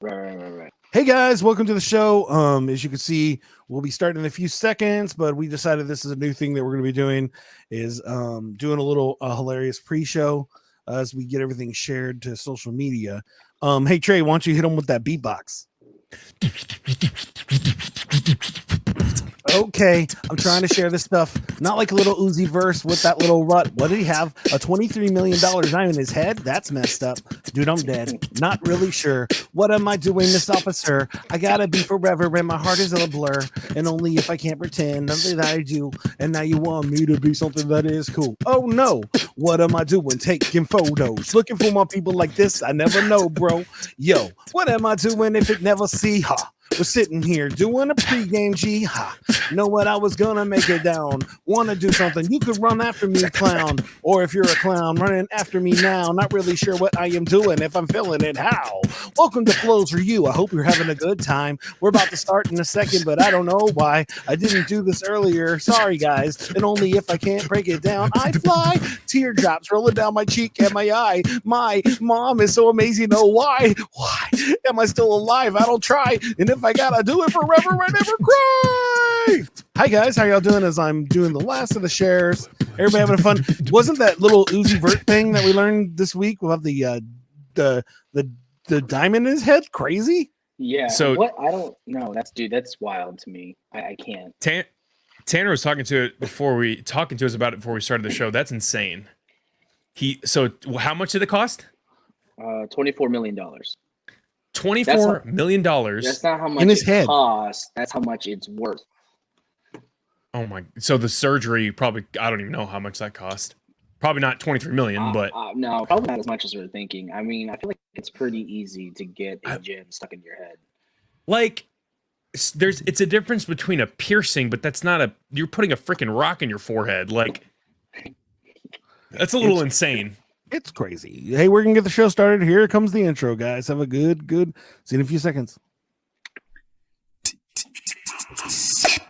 Right. Hey guys, welcome to the show. As you can see, we'll be starting in a few seconds, but we decided this is a new thing that we're going to be doing is doing a little hilarious pre-show as we get everything shared to social media. Hey Trey, why don't you hit them with that beatbox? Okay, I'm trying to share this stuff, not like a little Uzi verse with that little rut. What did he have? A $23 million dime in his head? That's messed up. Dude, I'm dead. Not really sure. What am I doing, Miss Officer? I gotta be forever, and my heart is a blur. And only if I can't pretend something that I do. And now you want me to be something that is cool. Oh no, what am I doing? Taking photos, looking for more people like this. I never know, bro. Yo, what am I doing if it never see her? We're sitting here doing a pregame G. Ha. Know what I was gonna make it down. Wanna do something? You could run after me, clown. Or if you're a clown, running after me now. Not really sure what I am doing. If I'm feeling it, how? Welcome to Flows for You. I hope you're having a good time. We're about to start in a second, but I don't know why I didn't do this earlier. Sorry, guys. And only if I can't break it down, I fly. Teardrops rolling down my cheek and my eye. My mom is so amazing. Oh, why? Why am I still alive? I don't try. And if I gotta do it forever, I never cry. Hi guys, how y'all doing? As I'm doing the last of the shares, everybody having fun. Wasn't that little Uzi Vert thing that we learned this week? We'll have the diamond in his head. Crazy. Yeah. So what? I don't know. That's wild to me. I can't. Tanner was talking to us about it before we started the show. That's insane. So how much did it cost? $24 million. $24 million. That's not how much in his it head costs. That's how much it's worth. Oh my! So the surgery probably, I don't even know how much that cost. Probably not 23 million, but no, probably not as much as we're thinking. I mean, I feel like it's pretty easy to get a gem stuck in your head. Like, it's a difference between a piercing, but that's not you're putting a freaking rock in your forehead. Like, that's a little insane. It's crazy. Hey, we're gonna get the show started. Here comes the intro, guys. Have a good. See you in a few seconds.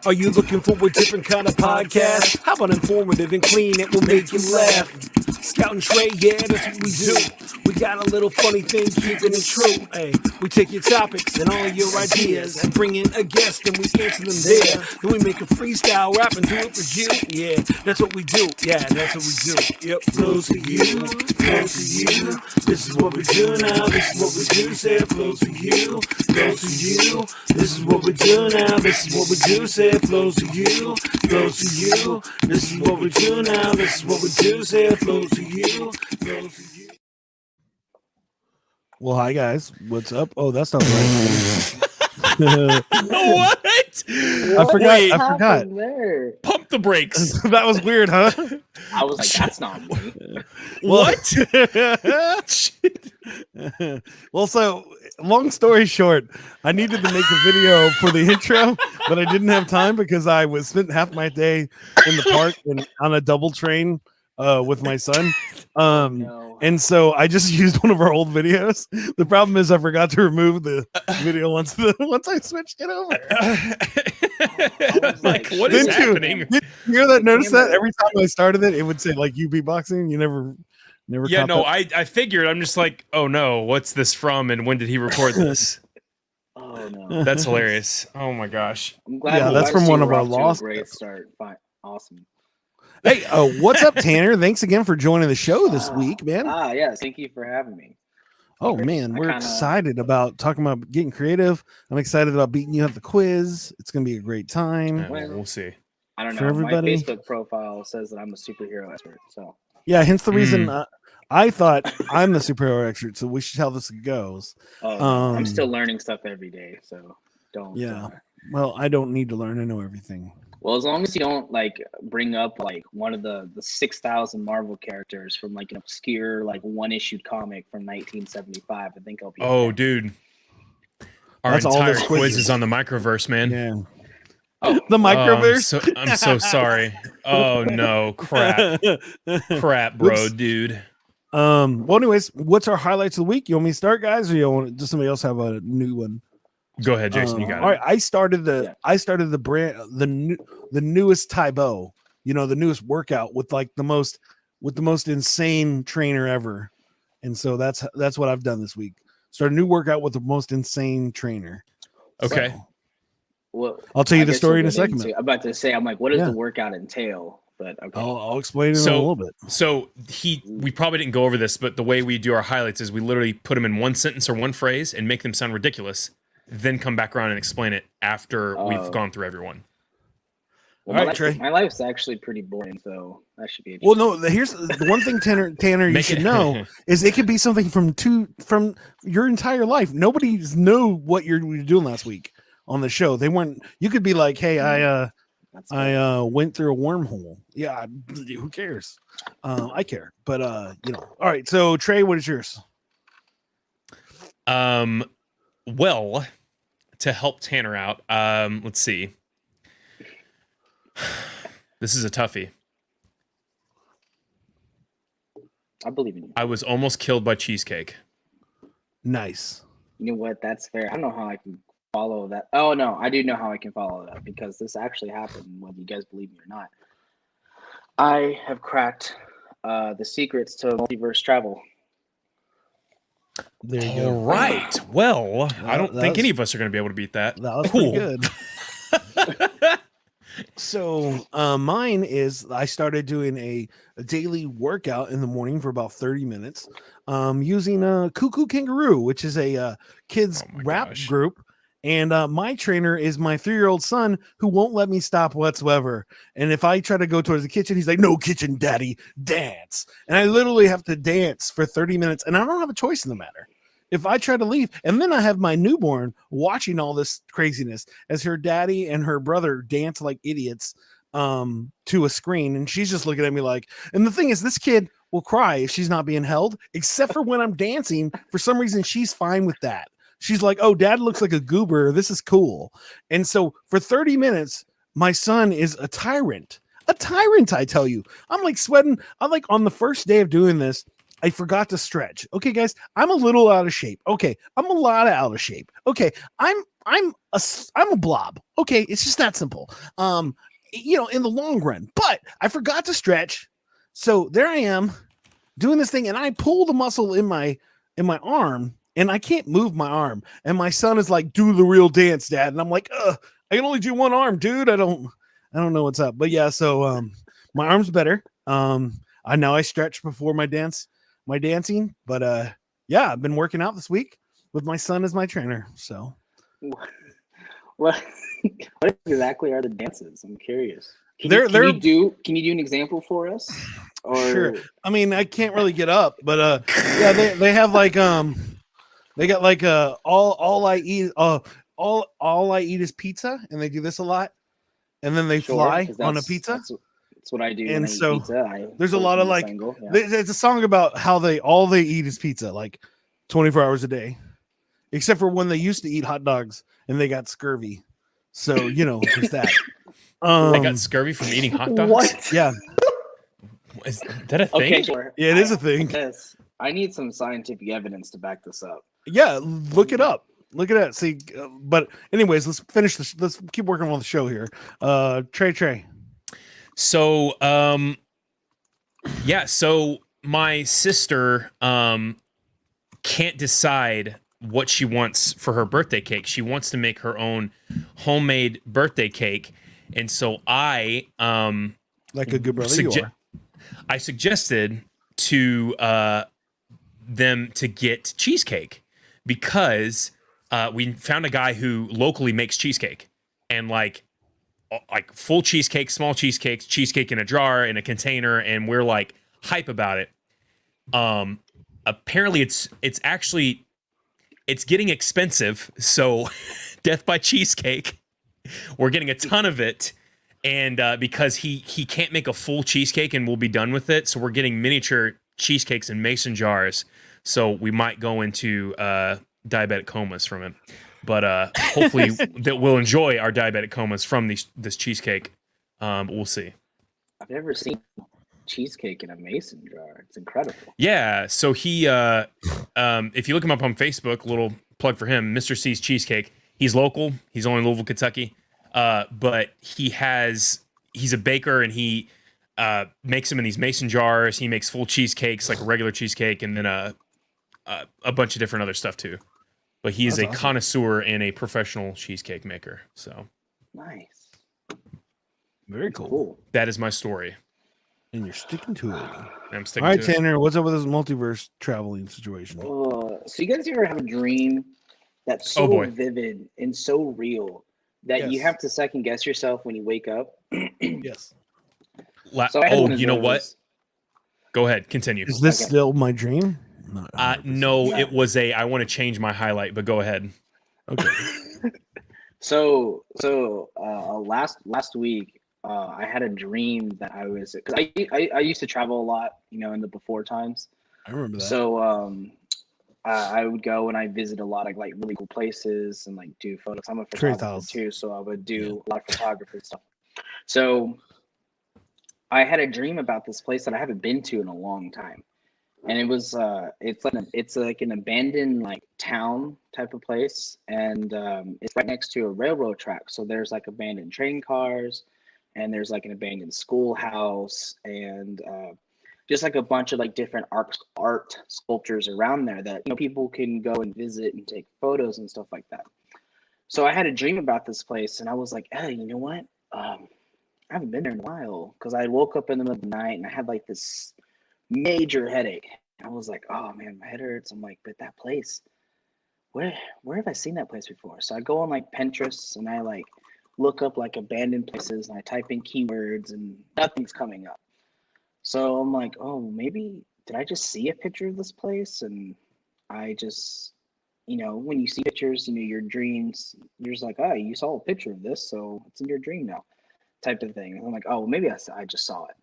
Are you looking for a different kind of podcast? How about informative and clean? It will make you laugh. Scout and Trey, yeah, that's what we do. We got a little funny thing, keeping it true. Hey, we take your topics and all your ideas and bring in a guest and we answer them there. Then we make a freestyle rap and do it for you. Yeah, that's what we do. Yeah, that's what we do. Yep, flows for you, flows for you. This is what we do now. This is what we do. Say it flows for you, flows for you. This is what we do now. This is what we do. Say it flows for you, flows for you. This is what we do now. This is what we do. Say it flows for you, flows for you. Well, hi guys, what's up? Oh, that's not right. What? I forgot. There? Pump the brakes. That was weird, huh? I was like, that's not me. What? Well, so long story short, I needed to make a video for the intro, but I didn't have time because I was spent half my day in the park and on a double train with my son. No. And so I just used one of our old videos. The problem is I forgot to remove the video once I switched it over. Like, what is happening? Did you hear that? Notice that every time I started it, it would say like you beatboxing. You never. Yeah, no, I figured. I'm just like, oh no, what's this from, and when did he record this? Oh no, that's hilarious. Oh my gosh. I'm glad. Yeah, that's from one of our lost. Great start. Fine. Awesome. Hey, what's up, Tanner? Thanks again for joining the show this week, man. Yeah, thank you for having me. Oh man, we're excited about talking about getting creative. I'm excited about beating you at the quiz. It's gonna be a great time. Yeah, we'll see. I don't know. For everybody. My Facebook profile says that I'm a superhero expert. So yeah, hence the reason I thought I'm the superhero expert. So we should see how this goes. I'm still learning stuff every day. So don't. Yeah. Well, I don't need to learn. I know everything. Well, as long as you don't like bring up like one of the 6,000 Marvel characters from like an obscure like one-issued comic from 1975, I think I'll be. Oh, dude, our entire quiz is on the microverse, man. Yeah. Oh, the microverse. I'm so sorry. Oh no, crap, bro, dude. Well, anyways, what's our highlights of the week? You want me to start, guys, or you want does somebody else have a new one? Go ahead, Jason. You got it. All right, I started the brand, the newest Tybo. You know, the newest workout with like the most insane trainer ever, and so that's what I've done this week. Start a new workout with the most insane trainer. Okay. So, Well, I'll tell you I the guess story we'll in a get second. I'm about to say, I'm like, what does Yeah. the workout entail? But okay. I'll explain it in a little bit. So we probably didn't go over this, but the way we do our highlights is we literally put them in one sentence or one phrase and make them sound ridiculous, then come back around and explain it after we've gone through everyone. Well, All right, Trey. My life's actually pretty boring, so that should be. Well, no. Here's the one thing, Tanner, you should know is it could be something from your entire life. Nobody's know what you're doing last week on the show. They weren't. You could be like, "Hey, I went through a wormhole." Yeah, who cares? I care, but you know. All right. So Trey, what is yours? Well, to help Tanner out, let's see. This is a toughie. I believe in you. I was almost killed by cheesecake. Nice. You know what? That's fair. I don't know how I can follow that. Oh no, I do know how I can follow that because this actually happened, whether you guys believe me or not. I have cracked the secrets to multiverse travel. There you go. All right. Well, I don't think any of us are going to be able to beat that. That was pretty good. So mine is I started doing a daily workout in the morning for about 30 minutes using Cuckoo Kangaroo, which is a kids rap group. And my trainer is my 3-year-old son who won't let me stop whatsoever. And if I try to go towards the kitchen, he's like, "No kitchen, daddy, dance." And I literally have to dance for 30 minutes and I don't have a choice in the matter. If I try to leave, and then I have my newborn watching all this craziness as her daddy and her brother dance like idiots to a screen. And she's just looking at me like, and the thing is, this kid will cry if she's not being held, except for when I'm dancing. For some reason, she's fine with that. She's like, "Oh, dad looks like a goober. This is cool." And so for 30 minutes, my son is a tyrant. A tyrant, I tell you. I'm like sweating. I'm like on the first day of doing this, I forgot to stretch. Okay, guys, I'm a little out of shape. Okay, I'm a lot out of shape. Okay, I'm a blob. Okay, it's just that simple. You know, in the long run, but I forgot to stretch. So there I am doing this thing, and I pull the muscle in my arm, and I can't move my arm. And my son is like, "Do the real dance, Dad." And I'm like, I can only do one arm, dude. I don't know what's up. But yeah, so my arm's better. I stretch before my dancing, but yeah, I've been working out this week with my son as my trainer. So what exactly are the dances? I'm curious. Can you do an example for us? Or... Sure. I mean, I can't really get up, but yeah, they have like they got like all I eat is pizza, and they do this a lot, and then they fly on a pizza. That's what I do. And so pizza. There's a lot of like, there's a song about how all they eat is pizza, like 24 hours a day, except for when they used to eat hot dogs and they got scurvy. So, you know, there's that. They got scurvy from eating hot dogs? What? Yeah. Is that a thing? Okay, sure. Yeah, it is a thing. Yes. I need some scientific evidence to back this up. Yeah, look it up. Look at that. See, but anyways, let's finish this. Let's keep working on the show here. Trey. So, yeah, so my sister can't decide what she wants for her birthday cake. She wants to make her own homemade birthday cake. And so I like a good brother you are. I suggested to them to get cheesecake because we found a guy who locally makes cheesecake, and like full cheesecake, small cheesecakes, cheesecake in a jar, in a container, and we're like hype about it. Apparently it's getting expensive, so Death by Cheesecake, we're getting a ton of it, and because he can't make a full cheesecake and we'll be done with it, so we're getting miniature cheesecakes in mason jars, so we might go into diabetic comas from it. But hopefully that we'll enjoy our diabetic comas from this cheesecake. We'll see. I've never seen cheesecake in a mason jar. It's incredible. Yeah. So he, if you look him up on Facebook, little plug for him, Mr. C's Cheesecake. He's local. He's only in Louisville, Kentucky. But he's a baker, and he makes them in these mason jars. He makes full cheesecakes, like a regular cheesecake, and then a bunch of different other stuff too. But he is That's a awesome. connoisseur and a professional cheesecake maker. So Nice. Very cool. Cool. that is my story. And you're sticking to it. I'm All sticking right, to it. Tanner, what's up with this multiverse traveling situation? So you guys ever have a dream that's Oh, so boy. vivid and so real that you Yes. have to second guess yourself when you wake up? Yes. So I had one of You know what? those. Go ahead, continue. Is this Okay. still my dream? Not 100%. No, No. it was I want to change my highlight, but go ahead. Okay. So last week, I had a dream that I was because I used to travel a lot, in the before times. I remember that. So I would go and I visit a lot of like really cool places and like do photos. I'm a Trade photographer house. too, so I would do a lot of photography stuff. So I had a dream about this place that I haven't been to in a long time, and it was it's like an abandoned like town type of place, and it's right next to a railroad track. So there's like abandoned train cars, and there's like an abandoned schoolhouse, and just like a bunch of like different art sculptures around there that people can go and visit and take photos and stuff like that. So I had a dream about this place, and I was like, hey, you know what? I haven't been there in a while because I woke up in the middle of the night and I had like this major headache. I was like, oh man, my head hurts. I'm like, but that place, where have I seen that place before? So I go on like Pinterest and I like look up like abandoned places and I type in keywords and nothing's coming up. So I'm like, oh, maybe did I just see a picture of this place? And I just, when you see pictures, your dreams, you're just like, oh, you saw a picture of this, so it's in your dream now, type of thing. And I'm like, oh, maybe I just saw it.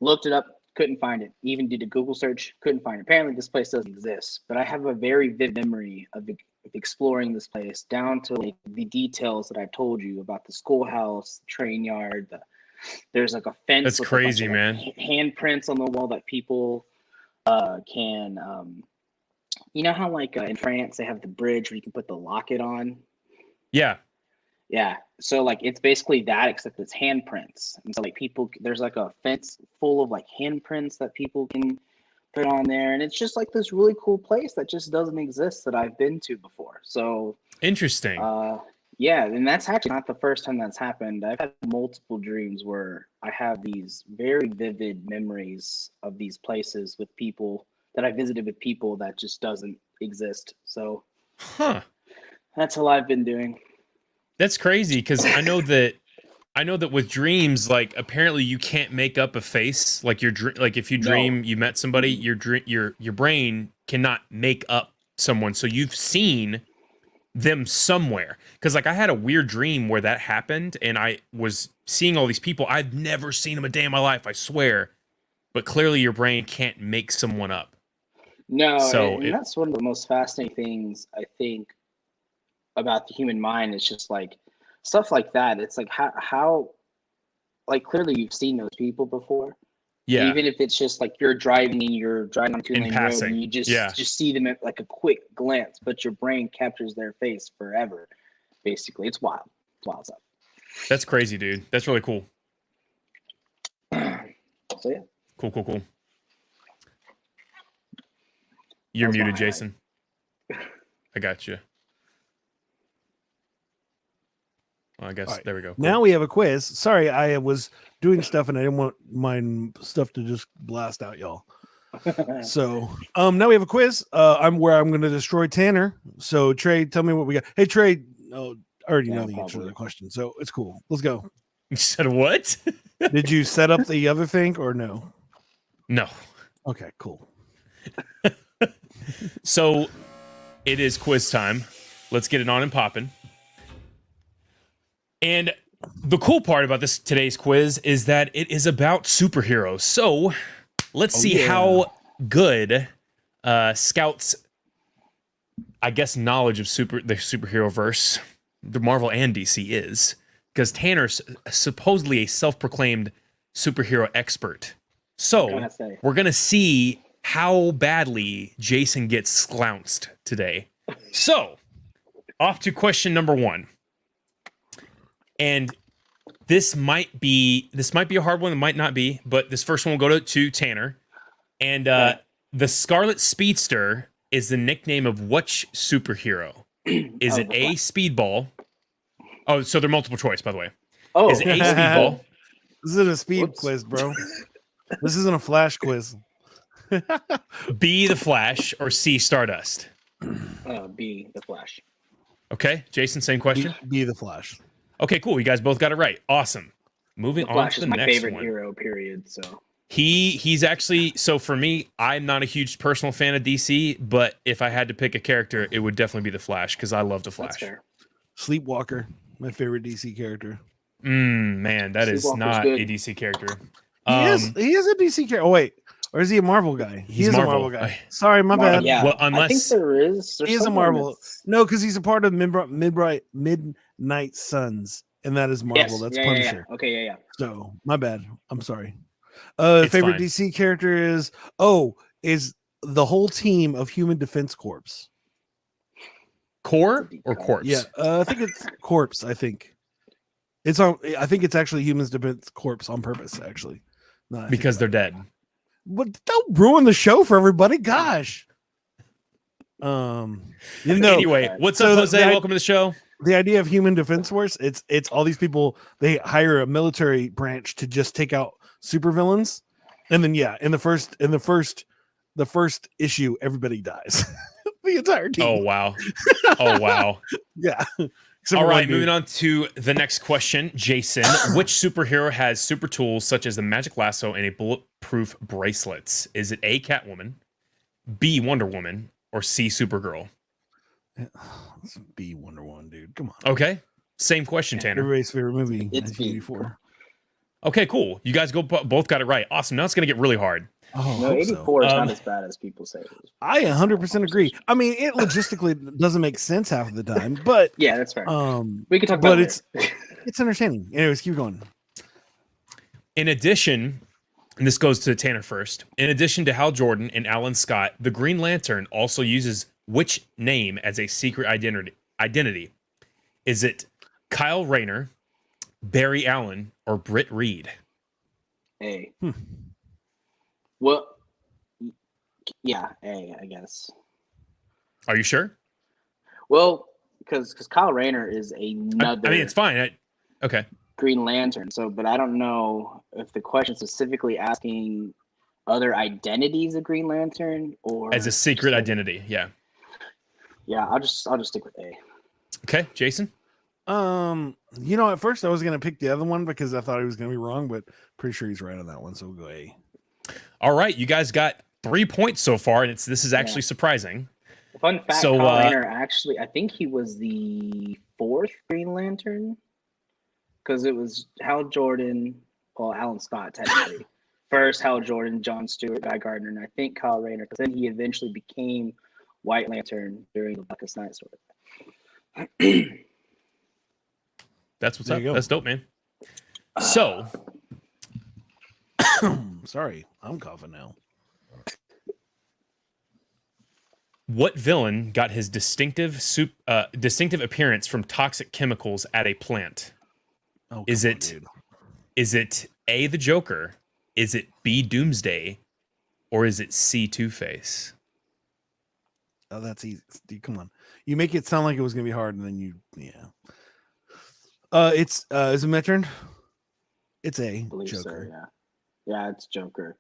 Looked it up, couldn't find it. Even did a Google search, couldn't find it. Apparently, this place doesn't exist. But I have a very vivid memory of exploring this place down to like the details that I told you about the schoolhouse, the train yard. There's like a fence. That's with a bunch crazy, of, man. like, handprints on the wall that people can. You know how like in France they have the bridge where you can put the locket on. Yeah. Yeah, so like it's basically that, except it's handprints. And so like there's like a fence full of like handprints that people can put on there, and it's just like this really cool place that just doesn't exist that I've been to before. So Interesting. yeah, and that's actually not the first time that's happened. I've had multiple dreams where I have these very vivid memories of these places with people that I visited with people that just doesn't exist. So Huh. that's all I've been doing. That's crazy because I know that with dreams, like apparently you can't make up a face. Like like if you dream you met somebody, your brain cannot make up someone. So you've seen them somewhere. Because like I had a weird dream where that happened, and I was seeing all these people. I've never seen them a day in my life, I swear. But clearly your brain can't make someone up. No, So and that's one of the most fascinating things I think about the human mind. It's just like stuff like that. It's like how like clearly you've seen those people before. yeah, Even if it's just like you're driving on a two-lane road passing. and you Yeah. just see them at like a quick glance, but your brain captures their face forever. Basically, it's wild. It's wild stuff. That's crazy, dude. That's really cool. So yeah. Cool. You're That was my muted, highlight. Jason. I got you. Well, I guess All right. there we go. Now we have a quiz. Sorry, I was doing stuff and I didn't want my stuff to just blast out, y'all. So now we have a quiz. I'm going to destroy Tanner. So Trey, tell me what we got. Hey Trey, I already know the answer to the question, so it's cool. Let's go. You said what? Did you set up the other thing or no? No. Okay, cool. So it is quiz time. Let's get it on and popping. And the cool part about today's quiz is that it is about superheroes. So let's see how good Scout's, I guess, knowledge of the superhero verse, the Marvel and DC is. Because Tanner's supposedly a self-proclaimed superhero expert. So we're going to see how badly Jason gets slounched today. So, off to question number 1. And this might be a hard one, it might not be, but this first one will go to Tanner. And the Scarlet Speedster is the nickname of which superhero? Is it A, Speedball? Oh, so they're multiple choice, by the way. Oh, Is it A, Speedball? This isn't a speed quiz, bro. This isn't a flash quiz. B, the Flash, or C, Stardust? B, the Flash. Okay, Jason, same question. Be the Flash. Okay, cool. You guys both got it right. Awesome. Moving on to the next one. Flash is my favorite hero. Period. So he's actually, so for me, I'm not a huge personal fan of DC, but if I had to pick a character, it would definitely be the Flash because I love the Flash. That's fair. Sleepwalker, my favorite DC character. Man, that is not good. a DC character. He is a DC character. Oh wait, or is he a Marvel guy? He is Marvel. a Marvel guy. Sorry, my bad. Yeah, Well, unless I think there is. He is a Marvel. No, because he's a part of Midnight Suns, and that is Marvel. Yes. That's Yeah, Punisher. Yeah. Okay, yeah. So my bad. I'm sorry. It's Favorite fine. DC character is the whole team of Human Defense Corps. Core or Corpse? Yeah, I think it's Corpse. I think it's on. I think it's actually Human Defense Corps on purpose. Actually, no, Because they're dead. But don't ruin the show for everybody. Gosh. Anyway, what's so up, Jose? the- Welcome to the show. The idea of Human Defense Force, it's all these people, they hire a military branch to just take out supervillains. And then in the first issue, everybody dies. The entire team. Oh wow. Oh wow. Yeah. All right, moving on to the next question. Jason, which superhero has super tools such as the magic lasso and a bulletproof bracelets? Is it A, Catwoman, B, Wonder Woman, or C, Supergirl? Let's be Wonder Woman, dude. Come on. Okay. Same question, Tanner. Everybody's favorite movie. It's 1984. Okay, cool. You guys both got it right. Awesome. Now it's going to get really hard. Oh, No, 84 is not as bad as people say it is. I 100% agree. I mean, it logistically doesn't make sense half of the time, but Yeah, that's fair. We can talk but about it's entertaining. Anyways, keep going. In addition, and this goes to Tanner first, in addition to Hal Jordan and Alan Scott, the Green Lantern also uses which name as a secret identity? Is it Kyle Rayner, Barry Allen, or Britt Reed? A. Well, yeah, A, I guess. Are you sure? Well, because Kyle Rayner is another I mean, it's fine. Okay. Green Lantern. So, but I don't know if the question specifically asking other identities of Green Lantern or As a secret identity, yeah. Yeah, I'll just stick with A. Okay, Jason? At first I was gonna pick the other one because I thought he was gonna be wrong, but pretty sure he's right on that one. So we'll go A. All right, you guys got 3 points so far, and this is actually surprising. Fun fact: So, Kyle Rayner actually, I think he was the 4th Green Lantern because it was Hal Jordan, Alan Scott technically. First, Hal Jordan, John Stewart, Guy Gardner, and I think Kyle Rayner, because then he eventually became White Lantern during the Blackest Night sort of thing. That's what's There up. you go. That's dope, man. So, Sorry, I'm coughing now. what villain got his distinctive appearance from toxic chemicals at a plant? Oh, Is it A, the Joker? Is it B, Doomsday? Or is it C, Two-Face? Oh, that's easy. Dude, come on. You make it sound like it was gonna be hard, and then is it my turn? It's A, Joker. So, yeah, it's Joker.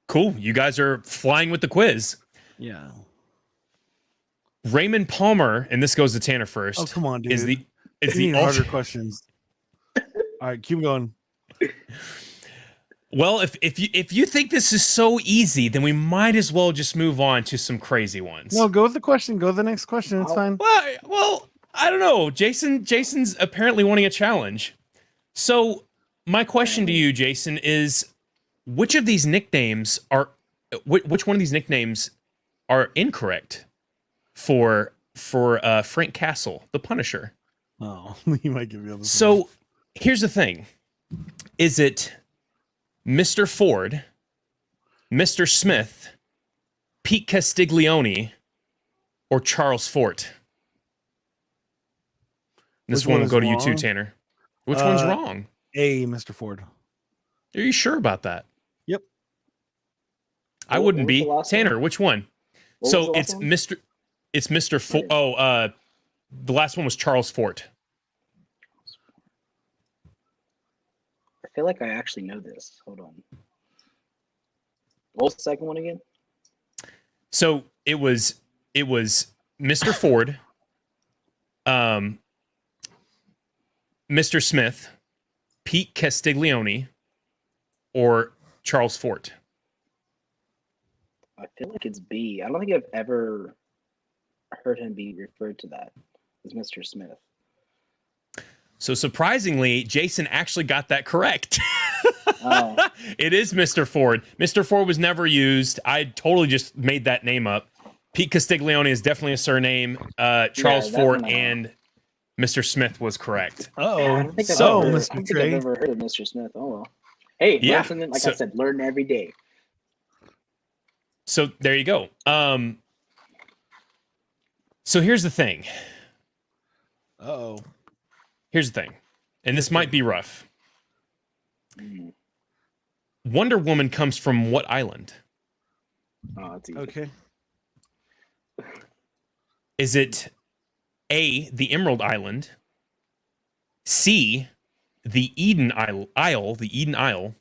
Cool. You guys are flying with the quiz. Yeah. Raymond Palmer, and this goes to Tanner first. Oh, come on, dude. Is the harder questions. All right, keep going. Well, if you think this is so easy, then we might as well just move on to some crazy ones. No, go with the question. Go to the next question. It's fine. Well, I don't know. Jason's apparently wanting a challenge. So my question to you, Jason, is which one of these nicknames are incorrect for Frank Castle, the Punisher? Oh, you might give me other. So here's the thing. Is it Mr. Ford, Mr. Smith, Pete Castiglione, or Charles Fort? This one will go to you too, Tanner. Which one's wrong? A, Mr. Ford. Are you sure about that? Yep. I wouldn't What was be. the last Tanner, which one? What was So the last it's one? Mr. Fort. Oh, the last one was Charles Fort. I feel like I actually know this. Hold on. What was the second one again? So it was Mr. Ford, Mr. Smith, Pete Castiglione, or Charles Fort. I feel like it's B. I don't think I've ever heard him be referred to that as Mr. Smith. So surprisingly, Jason actually got that correct. Oh. It is Mr. Ford. Mr. Ford was never used. I totally just made that name up. Pete Castiglione is definitely a surname. Charles that Fort one I know. and Mr. Smith was correct. I Oh, don't think I've So, ever, I Mr. don't think Trey. I've ever heard of Mr. Smith. Oh well. Hey, Yeah, learn something, like so- I said, learn every day. So there you go. So here's the thing. Oh, Here's the thing. And this might be rough. Mm. Wonder Woman comes from what island? Oh, it's easy. okay. Is it A, the Emerald Island, C, the Eden Isle, the Eden Isle, Did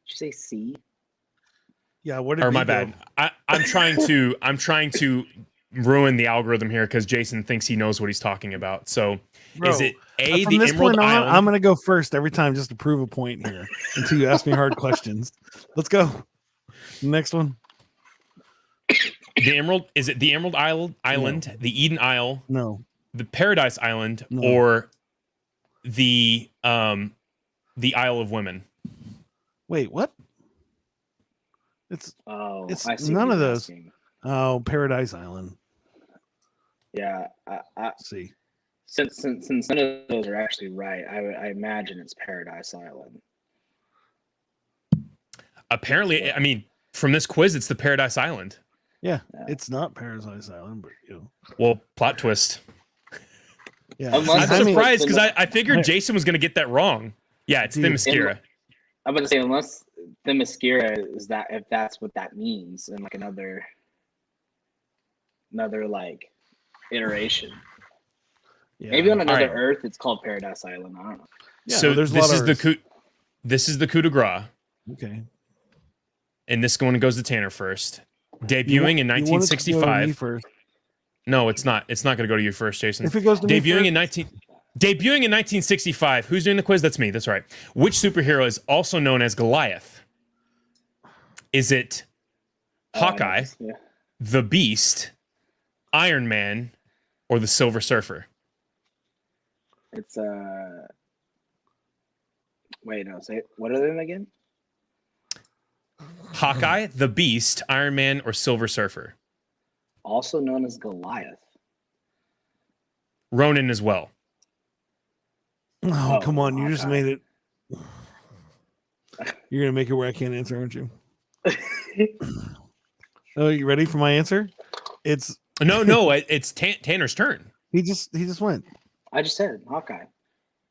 you say C? Yeah, what did or we my go? bad. I'm trying to ruin the algorithm here because Jason thinks he knows what he's talking about. So Bro, is it A, from the this Emerald point on, Island? I'm gonna go first every time just to prove a point here until you ask me hard questions. Let's go. Next one. Is it the Emerald Island, the Eden Isle, No. the Paradise Island, No. or the Isle of Women? Wait, what? It's Oh, It's I see none what of you're those. asking. Paradise Island. Yeah, Let's see. since none of those are actually right, I imagine it's Paradise Island. Apparently, I mean, from this quiz, it's the Paradise Island. Yeah, Yeah. it's not Paradise Island, but you know. Well, plot twist. Yeah, Unless I'm I mean- surprised because I Hey. figured Jason was going to get that wrong. Yeah, it's Dude. Themyscira. I'm gonna say unless the Themyscira is that, if that's what that means, and like another like iteration. yeah. Maybe on another Alright. Earth, it's called Paradise Island. I don't know. Yeah, So there's a this lot is of the Earths. coup de grace, Okay. and this one goes to Tanner first. You Debuting in want- you want it to go to me 1965. first. No, it's not. It's not going to go to you first, Jason. If it goes to me Debuting first, in 1965. Who's doing the quiz? That's me. That's right. Which superhero is also known as Goliath? Is it Hawkeye, Yeah. the Beast, Iron Man, or the Silver Surfer? It's Wait, no. Say what are they again? Hawkeye, the Beast, Iron Man, or Silver Surfer? Also known as Goliath. Ronan as well. oh, Oh, come on, you just Hawkeye. made it. You're gonna make it where I can't answer, aren't you? Oh, you ready for my answer? It's No, it's Tanner's turn. he just went. I just said Hawkeye.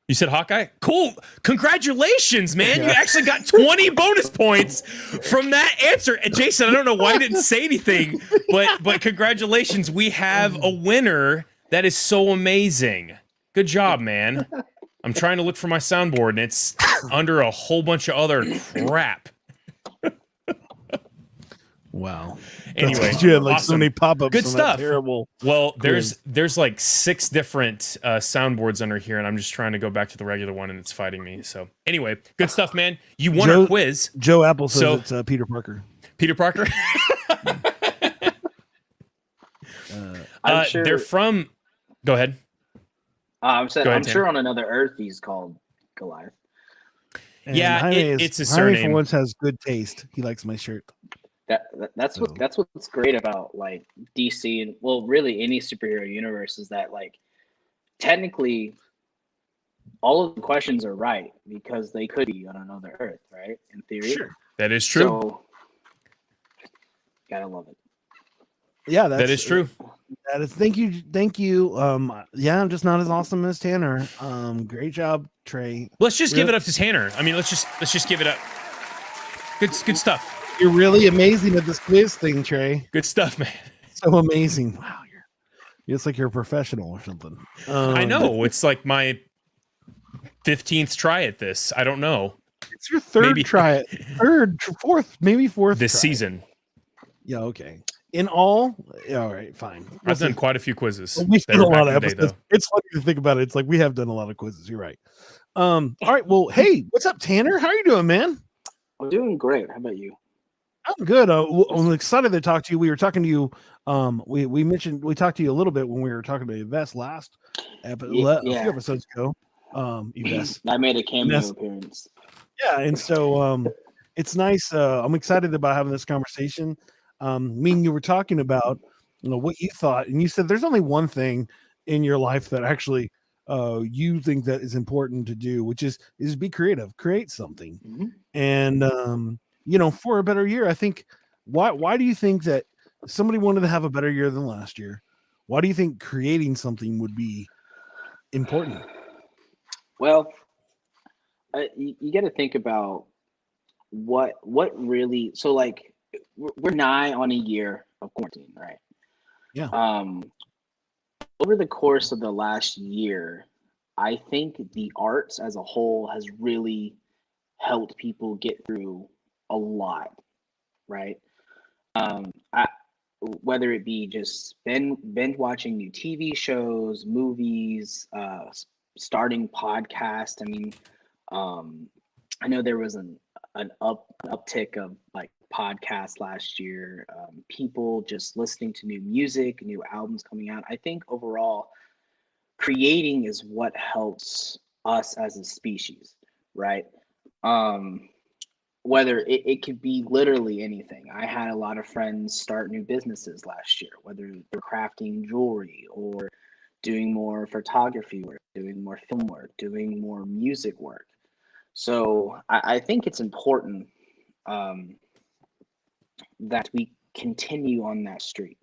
You said Hawkeye? Cool. Congratulations, man. You Yeah. actually got 20 bonus points from that answer. And Jason, I don't know why you didn't say anything, but congratulations. We have a winner. That is so amazing. Good job, man. I'm trying to look for my soundboard and it's under a whole bunch of other crap. Wow. Anyway, you had like so awesome. many pop-ups. Good on stuff. That terrible. Well, there's like 6 different soundboards under here, and I'm just trying to go back to the regular one, and it's fighting me. So anyway, good stuff, man. You won our quiz, Joe Apple says So- it's Peter Parker. Peter Parker. I'm sure. They're from. Go ahead. I'm saying, Go ahead, I'm sure on another Earth he's called Goliath. And Yeah, Jaime it's a Jaime surname. for once has good taste. He likes my shirt. That's what's great about like DC and well, really any superhero universe is that like technically all of the questions are right because they could be on another Earth, right? In theory. Sure, that is true. So, gotta love it. Yeah, That is true. That is. Thank you. Yeah, I'm just not as awesome as Tanner. Great job, Trey. Let's just give Really- it up to Tanner. I mean, let's just give it up. Good stuff. You're really amazing at this quiz thing, Trey. Good stuff, man. so amazing. Wow, it's like you're a professional or something. I know. It's like my 15th try at this. I don't know. It's your third try. Fourth, maybe fourth this try. season. Yeah, okay. In all right, fine. I've done quite a few quizzes. We've done a lot of episodes. It's funny to think about it. It's like we have done a lot of quizzes. You're right. All right. Well, hey, what's up, Tanner? How are you doing, man? I'm doing great. How about you? I'm good. I'm excited to talk to you. We were talking to you. We talked to you a little bit when we were talking to Yves last a few episodes ago. Yves. I made a cameo appearance. Yeah, and so it's nice. I'm excited about having this conversation. Me and you were talking about, what you thought, and you said there's only one thing in your life that actually you think that is important to do, which is be creative, create something, and for a better year. I think why do you think that somebody wanted to have a better year than last year? Why do you think creating something would be important? Well, you got to think about what really. So, like, we're nigh on a year of quarantine, right? Yeah. Over the course of the last year, I think the arts as a whole has really helped people get through a lot, right? Whether it be just binge watching new TV shows, movies, starting podcasts. I mean, I know there was an uptick of like podcasts last year. People just listening to new music, new albums coming out. I think overall, creating is what helps us as a species, right? Whether it could be literally anything. I had a lot of friends start new businesses last year, whether they're crafting jewelry or doing more photography work, doing more film work, doing more music work. So I think it's important that we continue on that streak.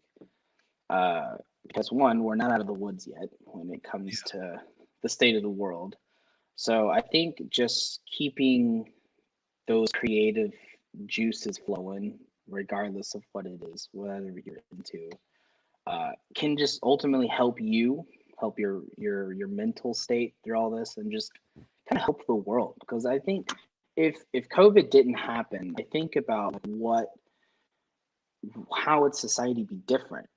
Because one, we're not out of the woods yet when it comes to the state of the world. So I think just keeping those creative juices flowing, regardless of what it is, whatever you're into, can just ultimately help you, help your mental state through all this, and just kind of help the world. Because I think if COVID didn't happen, I think about how would society be different,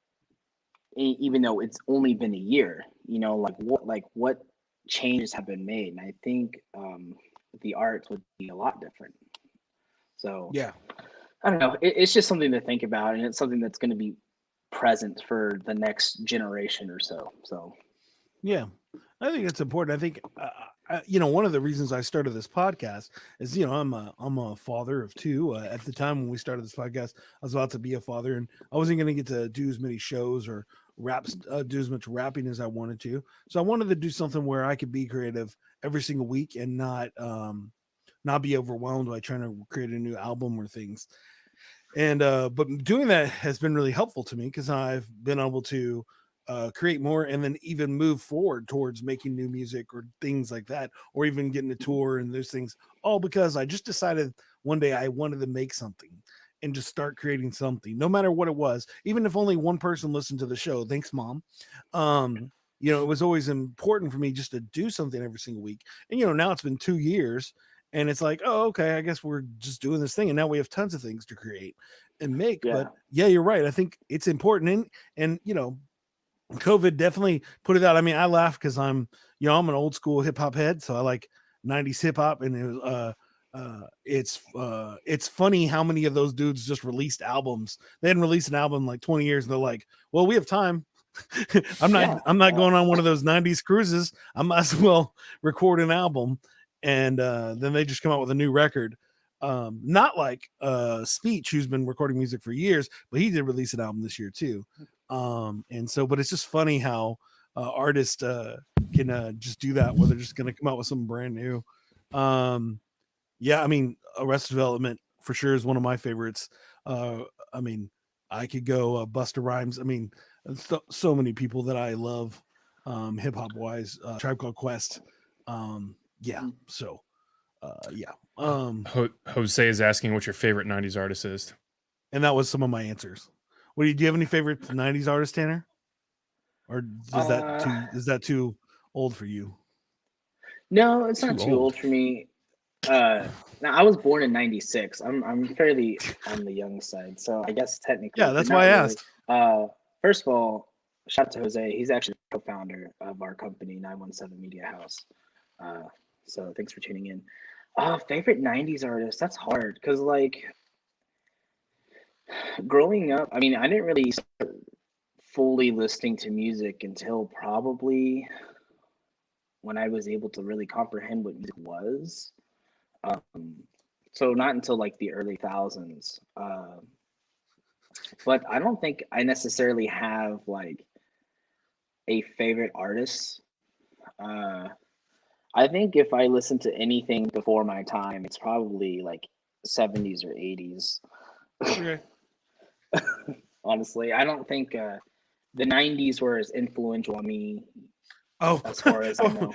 even though it's only been a year. What changes have been made, and I think the arts would be a lot different. So yeah, I don't know. It's just something to think about, and it's something that's going to be present for the next generation or so. So yeah, I think it's important. I think one of the reasons I started this podcast is I'm a father of two. At the time when we started this podcast, I was about to be a father, and I wasn't going to get to do as many shows or do as much rapping as I wanted to. So I wanted to do something where I could be creative every single week and not be overwhelmed by trying to create a new album or things. And but doing that has been really helpful to me because I've been able to create more and then even move forward towards making new music or things like that, or even getting a tour and those things, all because I just decided one day I wanted to make something and just start creating something, no matter what it was, even if only one person listened to the show. Thanks, Mom. It was always important for me just to do something every single week. And now it's been 2 years. And it's like, oh, okay, I guess we're just doing this thing. And now we have tons of things to create and make. Yeah. But yeah, you're right. I think it's important. And COVID definitely put it out. I mean, I laugh because I'm an old school hip hop head. So I like 90s hip hop. And it's funny how many of those dudes just released albums. They hadn't released an album in like 20 years. And they're like, well, we have time. I'm not going on one of those 90s cruises. I might as well record an album. And then they just come out with a new record. Not like Speech, who's been recording music for years, but he did release an album this year too. But it's just funny how artists can just do that, where they're just going to come out with something brand new. I mean, Arrested Development for sure is one of my favorites. I mean, I could go Busta Rhymes. I mean, so many people that I love hip hop wise. Tribe Called Quest. Jose is asking what your favorite 90s artist is. And that was some of my answers. do you have any favorite '90s artists, Tanner? Or is that too old for you? No, it's Too not too old. old for me. Now I was born in '96. I'm fairly on the young side, so I guess technically, Yeah, but that's why not I really. asked. First of all, shout out to Jose. He's actually the co-founder of our company, 917 Media House. Uh, so thanks for tuning in. Favorite '90s artist? That's hard because like growing up, I mean, I didn't really start fully listening to music until probably when I was able to really comprehend what music was. Um, so not until like the early thousands. But I don't think I necessarily have like a favorite artist. Uh, I think if I listen to anything before my time, it's probably like 70s or 80s. Okay. Honestly, I don't think the 90s were as influential on me Oh, as far as I know.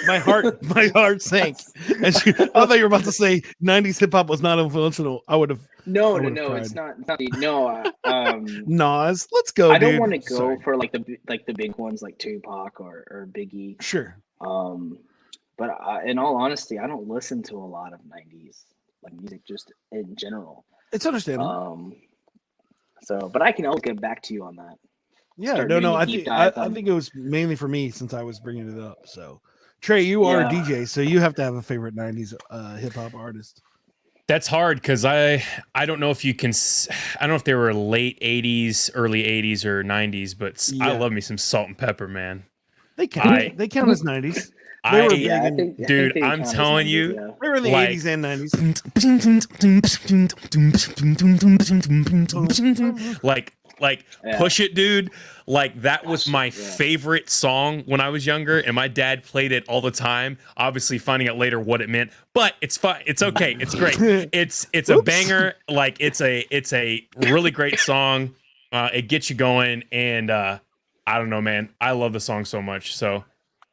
my heart sank. I thought you were about to say '90s hip hop was not influential. I would have No, cried. it's not. It's not no. Nas, let's go, I don't dude. want to go Sorry. for like the big ones like Tupac or Biggie. Sure. But in all honesty, I don't listen to a lot of '90s like music just in general. It's understandable. So, but I can always get back to you on that. Yeah, Start no, doing a I deep think I dive on. think it was mainly for me since I was bringing it up. So, Trey, you are a Yeah. DJ, so you have to have a favorite '90s hip hop artist. That's hard because I don't know if you can. I don't know if they were late '80s, early '80s, or '90s, but I Yeah. love me some Salt and Pepper, man. They count. They count as '90s. They were big. Yeah, I in, think dude, they I'm count as telling 90s, you, yeah. they were in the like- '80s and '90s. like Yeah. Push It, dude. Like that was Gosh, my yeah. favorite song when I was younger, and my dad played it all the time. Obviously, finding out later what it meant, but it's fine. It's okay. It's great. It's a Oops. banger. Like it's a really great song. It gets you going, and I don't know, man. I love the song so much. So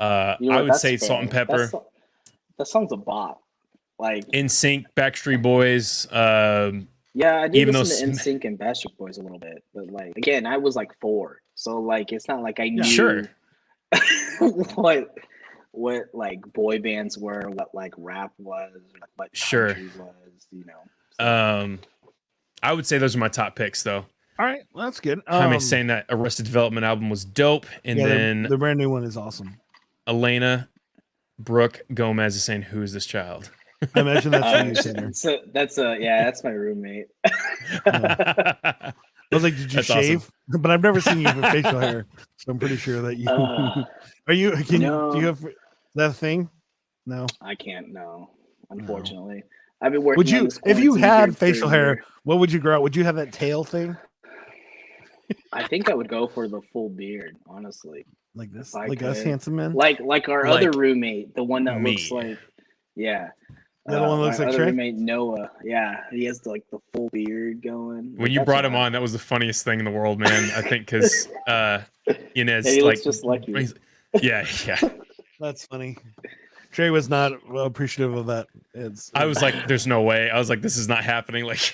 I would That's say Salt and fair. Pepper. That song's a bop. Like, NSYNC, Backstreet Boys. yeah, I did Even listen though to NSYNC and Backstreet Boys a little bit, but like again, I was like 4, so like it's not like I knew Sure. what like boy bands were, what like rap was, what Sure. country was, you know. So, I would say those are my top picks, though. All right, well, that's good. Jaime saying that Arrested Development album was dope, and yeah, then the brand new one is awesome. Elena Brooke Gomez is saying, "Who is this child?" I imagine that's for you, Tanner. so that's my roommate. I was like, did you That's shave? But I've never seen you with facial hair, so I'm pretty sure that you are you. No. Do you have that thing? No. I can't. No, unfortunately, I've been working. Would on you, this if you quarantine had beard for a facial hair, year. what would you grow out? Would you have that tail thing I think I would go for the full beard, honestly. like this, If I like us could. handsome men? Like our other Like roommate, the one that looks me. like, yeah. The other one looks my like other Trey? roommate Noah. Yeah, he has like the full beard going. When you That's brought him what I- on, that was the funniest thing in the world, man. I think because Inez, Yeah, he like, looks just like you. yeah. That's funny. Trey was not appreciative of that. I was like, "There's no way." I was like, "This is not happening." Like,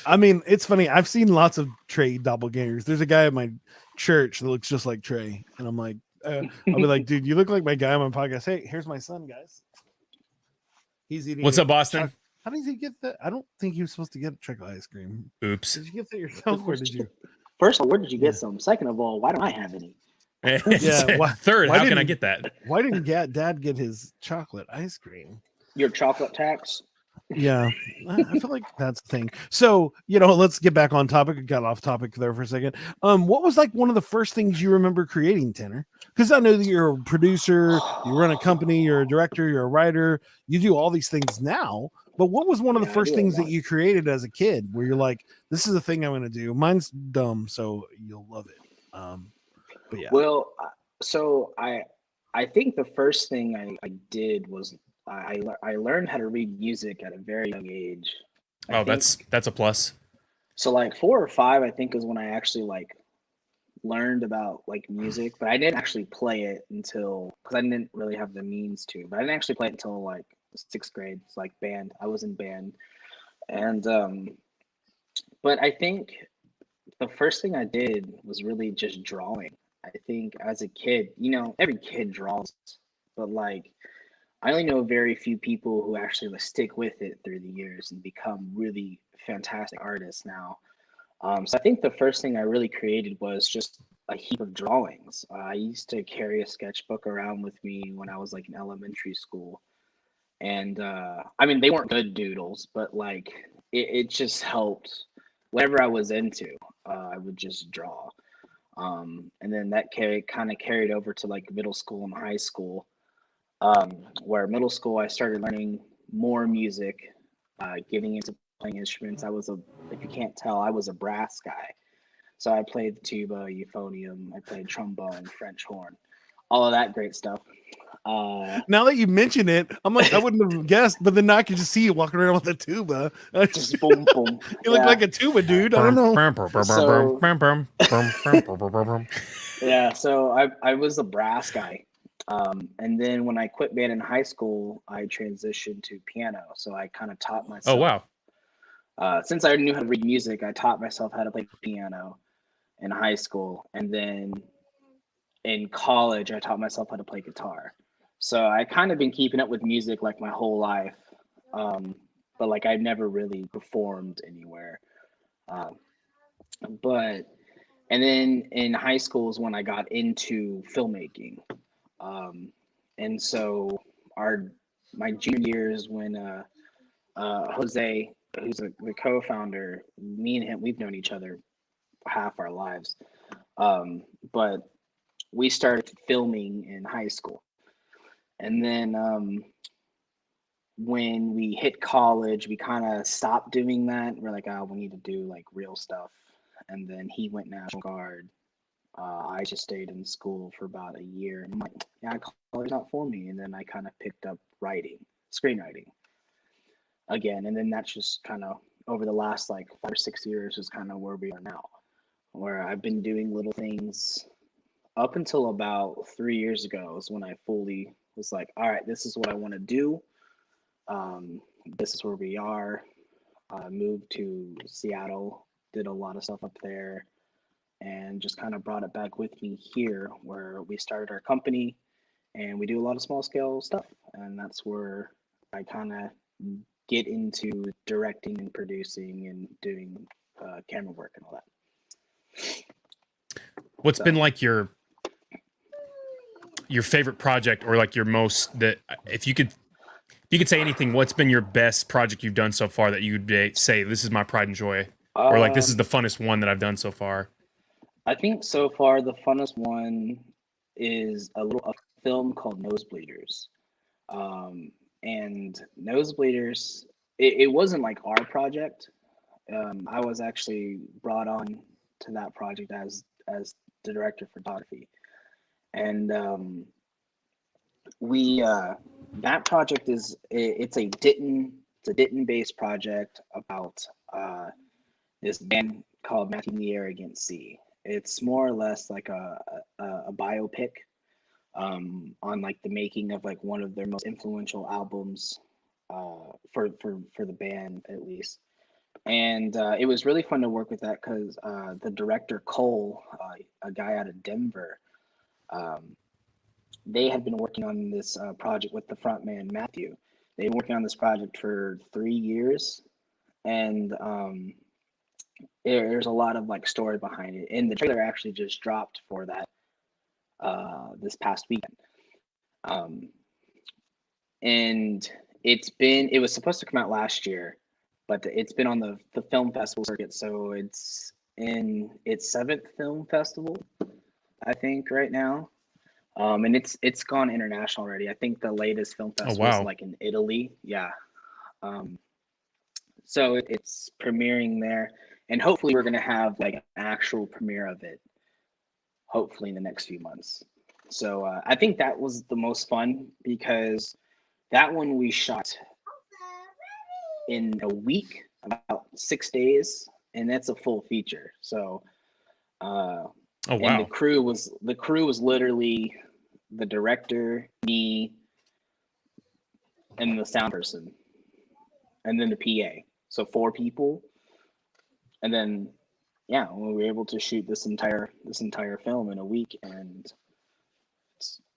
I mean, it's funny. I've seen lots of Trey doppelgangers. There's a guy at my church that looks just like Trey, and I'm like, I'll be like, dude, you look like my guy on my podcast. Hey, here's my son, guys. He's eating. what's up, Boston? How did he get that? I don't think he was supposed to get chocolate ice cream. Oops. Did you get that yourself, or did you? First of all, where did you get some? Second of all, why don't I have any? Yeah. Third, why how can I didn't- get that? Why didn't Dad get his chocolate ice cream? Your chocolate tax? Yeah, I feel like that's the thing. So, let's get back on topic. I got off topic there for a second. What was like one of the first things you remember creating, Tanner? Because I know that you're a producer, you run a company, you're a director, you're a writer, you do all these things now. But what was one of the Yeah, I first do a things that lot. you created as a kid where you're like, this is the thing I'm going to do? Mine's dumb, so you'll love it. But yeah. Well, so I think the first thing I did was I learned how to read music at a very young age. I Oh, think- that's a plus. so like 4 or 5. I think is when I actually like learned about like music, but I didn't actually play it until because I didn't really have the means to. But I didn't actually play it until like 6th grade. It's like band. I was in band, and But I think the first thing I did was really just drawing. I think as a kid, every kid draws, but like I only know very few people who actually like, stick with it through the years and become really fantastic artists now. So I think the first thing I really created was just a heap of drawings. I used to carry a sketchbook around with me when I was like in elementary school, and I mean they weren't good doodles, but like it just helped. Whatever I was into, I would just draw. And then that kind of carried over to like middle school and high school, where middle school I started learning more music, getting into playing instruments. If you can't tell, I was a brass guy. So I played the tuba, euphonium, I played trombone, French horn, all of that great stuff. Now that you mention it, I'm like, I wouldn't have guessed, but then now I can just see you walking around with a tuba. Just boom, boom. You look like a tuba dude. I don't know. So yeah, so I was a brass guy. And then when I quit band in high school, I transitioned to piano. So I kind of taught Oh myself. wow. Since I knew how to read music, I taught myself how to play piano in high school. And then in college, I taught myself how to play guitar. So I kind of been keeping up with music like my whole life. But like I've never really performed anywhere. Um, but and then in high school is when I got into filmmaking. Um, and so our my junior years when Jose, who's the co-founder, me and him, we've known each other half our lives. But we started filming in high school. And then when we hit college, we kind of stopped doing that. We're like, oh, we need to do like real stuff. And then he went National Guard. I just stayed in school for about a year. And I'm like, yeah, college's not for me. And then I kind of picked up writing, screenwriting again. And then that's just kind of over the last like 5 or 6 years is kind of where we are now, where I've been doing little things up until about 3 years ago is when I fully was like, all right, this is what I want to do. This is where we are. Moved to Seattle, did a lot of stuff up there, and just kind of brought it back with me here where we started our company and we do a lot of small scale stuff. And that's where I kind of get into directing and producing and doing camera work and all that. What's been like your favorite project, or like your most, that if you could say anything, what's been your best project you've done so far that you would say this is my pride and joy, or like this is the funnest one that I've done so far? I think so far the funnest one is a film called Nosebleeders. And Nosebleeders, it wasn't like our project. I was actually brought on to that project as the director of photography, and we that project it's a Denton based project about this band called Matthew and the Arrogant Sea. It's more or less like a biopic on like the making of like one of their most influential albums for the band at least. And it was really fun to work with that because the director Cole, a guy out of Denver, they had been working on this project with the frontman Matthew. They've been working on this project for 3 years, and there's a lot of like story behind it. And the trailer actually just dropped for that this past weekend. And it was supposed to come out last year, but it's been on the film festival circuit, so it's in its seventh film festival, I think, right now. And it's gone international already. I think the latest film festival is like in Italy. Yeah. So it's premiering there, and hopefully we're gonna have like an actual premiere of it, hopefully in the next few months. So I think that was the most fun because that one we shot in a week, about 6 days, and that's a full feature. So and the crew was literally the director, me, and the sound person, and then the PA. So 4 people. and then yeah, we were able to shoot this entire film in a week, and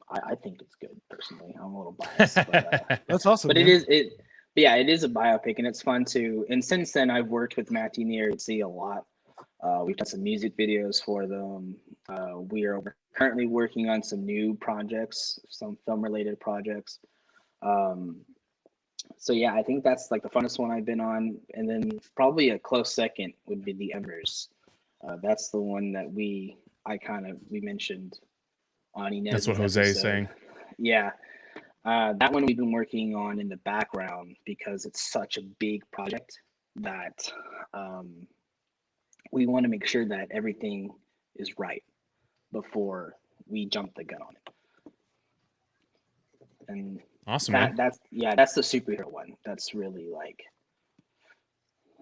I think it's good personally. I'm a little biased, That's awesome, but man. but yeah, it is a biopic, and it's fun too. And since then, I've worked with Matthew Near a lot. We've done some music videos for them. We are currently working on some new projects, some film related projects. So yeah, I think that's like the funnest one I've been on, and then probably a close second would be the Embers. That's the one that we mentioned on Inez's That's what Jose is saying. Yeah, that one we've been working on in the background because it's such a big project that we want to make sure that everything is right before we jump the gun on it. And awesome, that's the superhero one. That's really like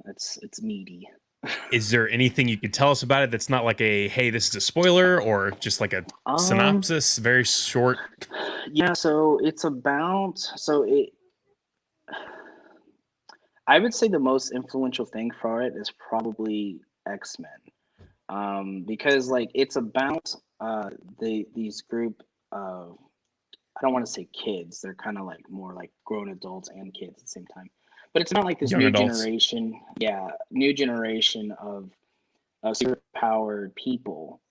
it's meaty. Is there anything you could tell us about it that's not like a hey, this is a spoiler, or just like a synopsis, very short? Yeah, so it's about I would say the most influential thing for it is probably X-Men. Because like it's about these group of, I don't want to say kids, they're kind of like more like grown adults and kids at the same time. But it's not like this Young adults. new generation of superpowered people.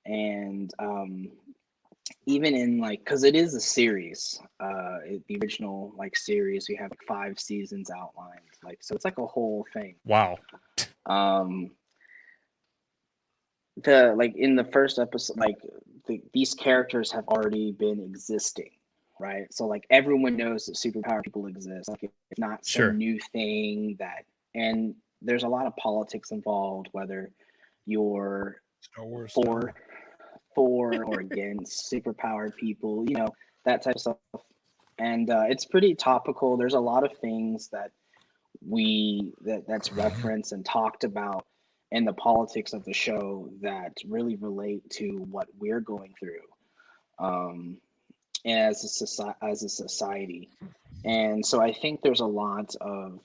And even in like, because it is a series, the original like series, we have like 5 seasons outlined, like, so it's like a whole thing. Wow. The like in the first episode, like these characters have already been existing, right? So like everyone knows that superpower people exist. Like it's not some new thing that, and there's a lot of politics involved, whether you're for or against superpowered people, you know, that type of stuff. And it's pretty topical. There's a lot of things that that's referenced and talked about in the politics of the show that really relate to what we're going through as a society. And so I think there's a lot of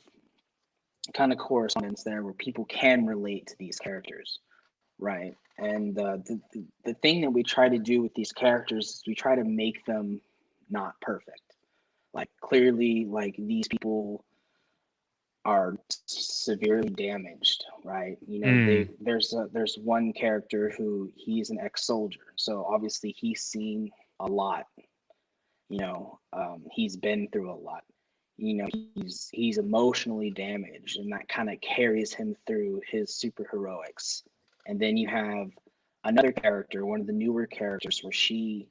kind of correspondence there where people can relate to these characters, right? And the thing that we try to do with these characters is we try to make them not perfect. Like clearly, like these people are severely damaged, right? You know, there's one character who he's an ex-soldier, so obviously he's seen a lot. You know, he's been through a lot. You know, he's emotionally damaged, and that kind of carries him through his superheroics. And then you have another character, one of the newer characters, where she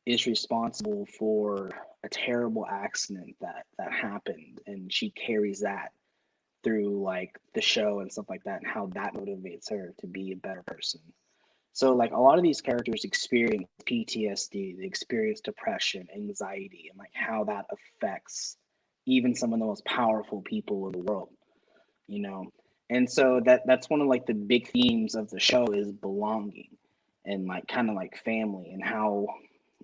is responsible for a terrible accident that happened, and she carries that through like the show and stuff like that, and how that motivates her to be a better person. So like a lot of these characters experience PTSD, they experience depression, anxiety, and like how that affects even some of the most powerful people in the world, you know. And so that's one of like the big themes of the show is belonging and like kind of like family, and how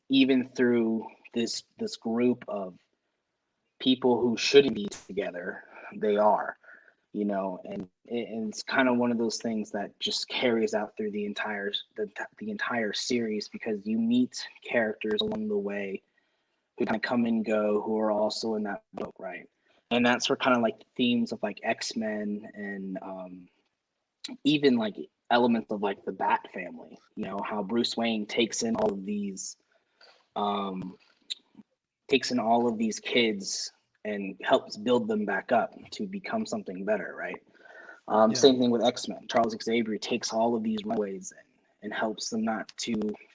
even through this group of people who shouldn't be together, they are, you know. And it's kind of one of those things that just carries out through the entire series, because you meet characters along the way who kind of come and go, who are also in that book, right? And that's where kind of like the themes of like X-Men and even like elements of like the Bat family, you know, how Bruce Wayne takes in all of these kids and helps build them back up to become something better, right? Same thing with X-Men. Charles Xavier takes all of these runaways and helps them not to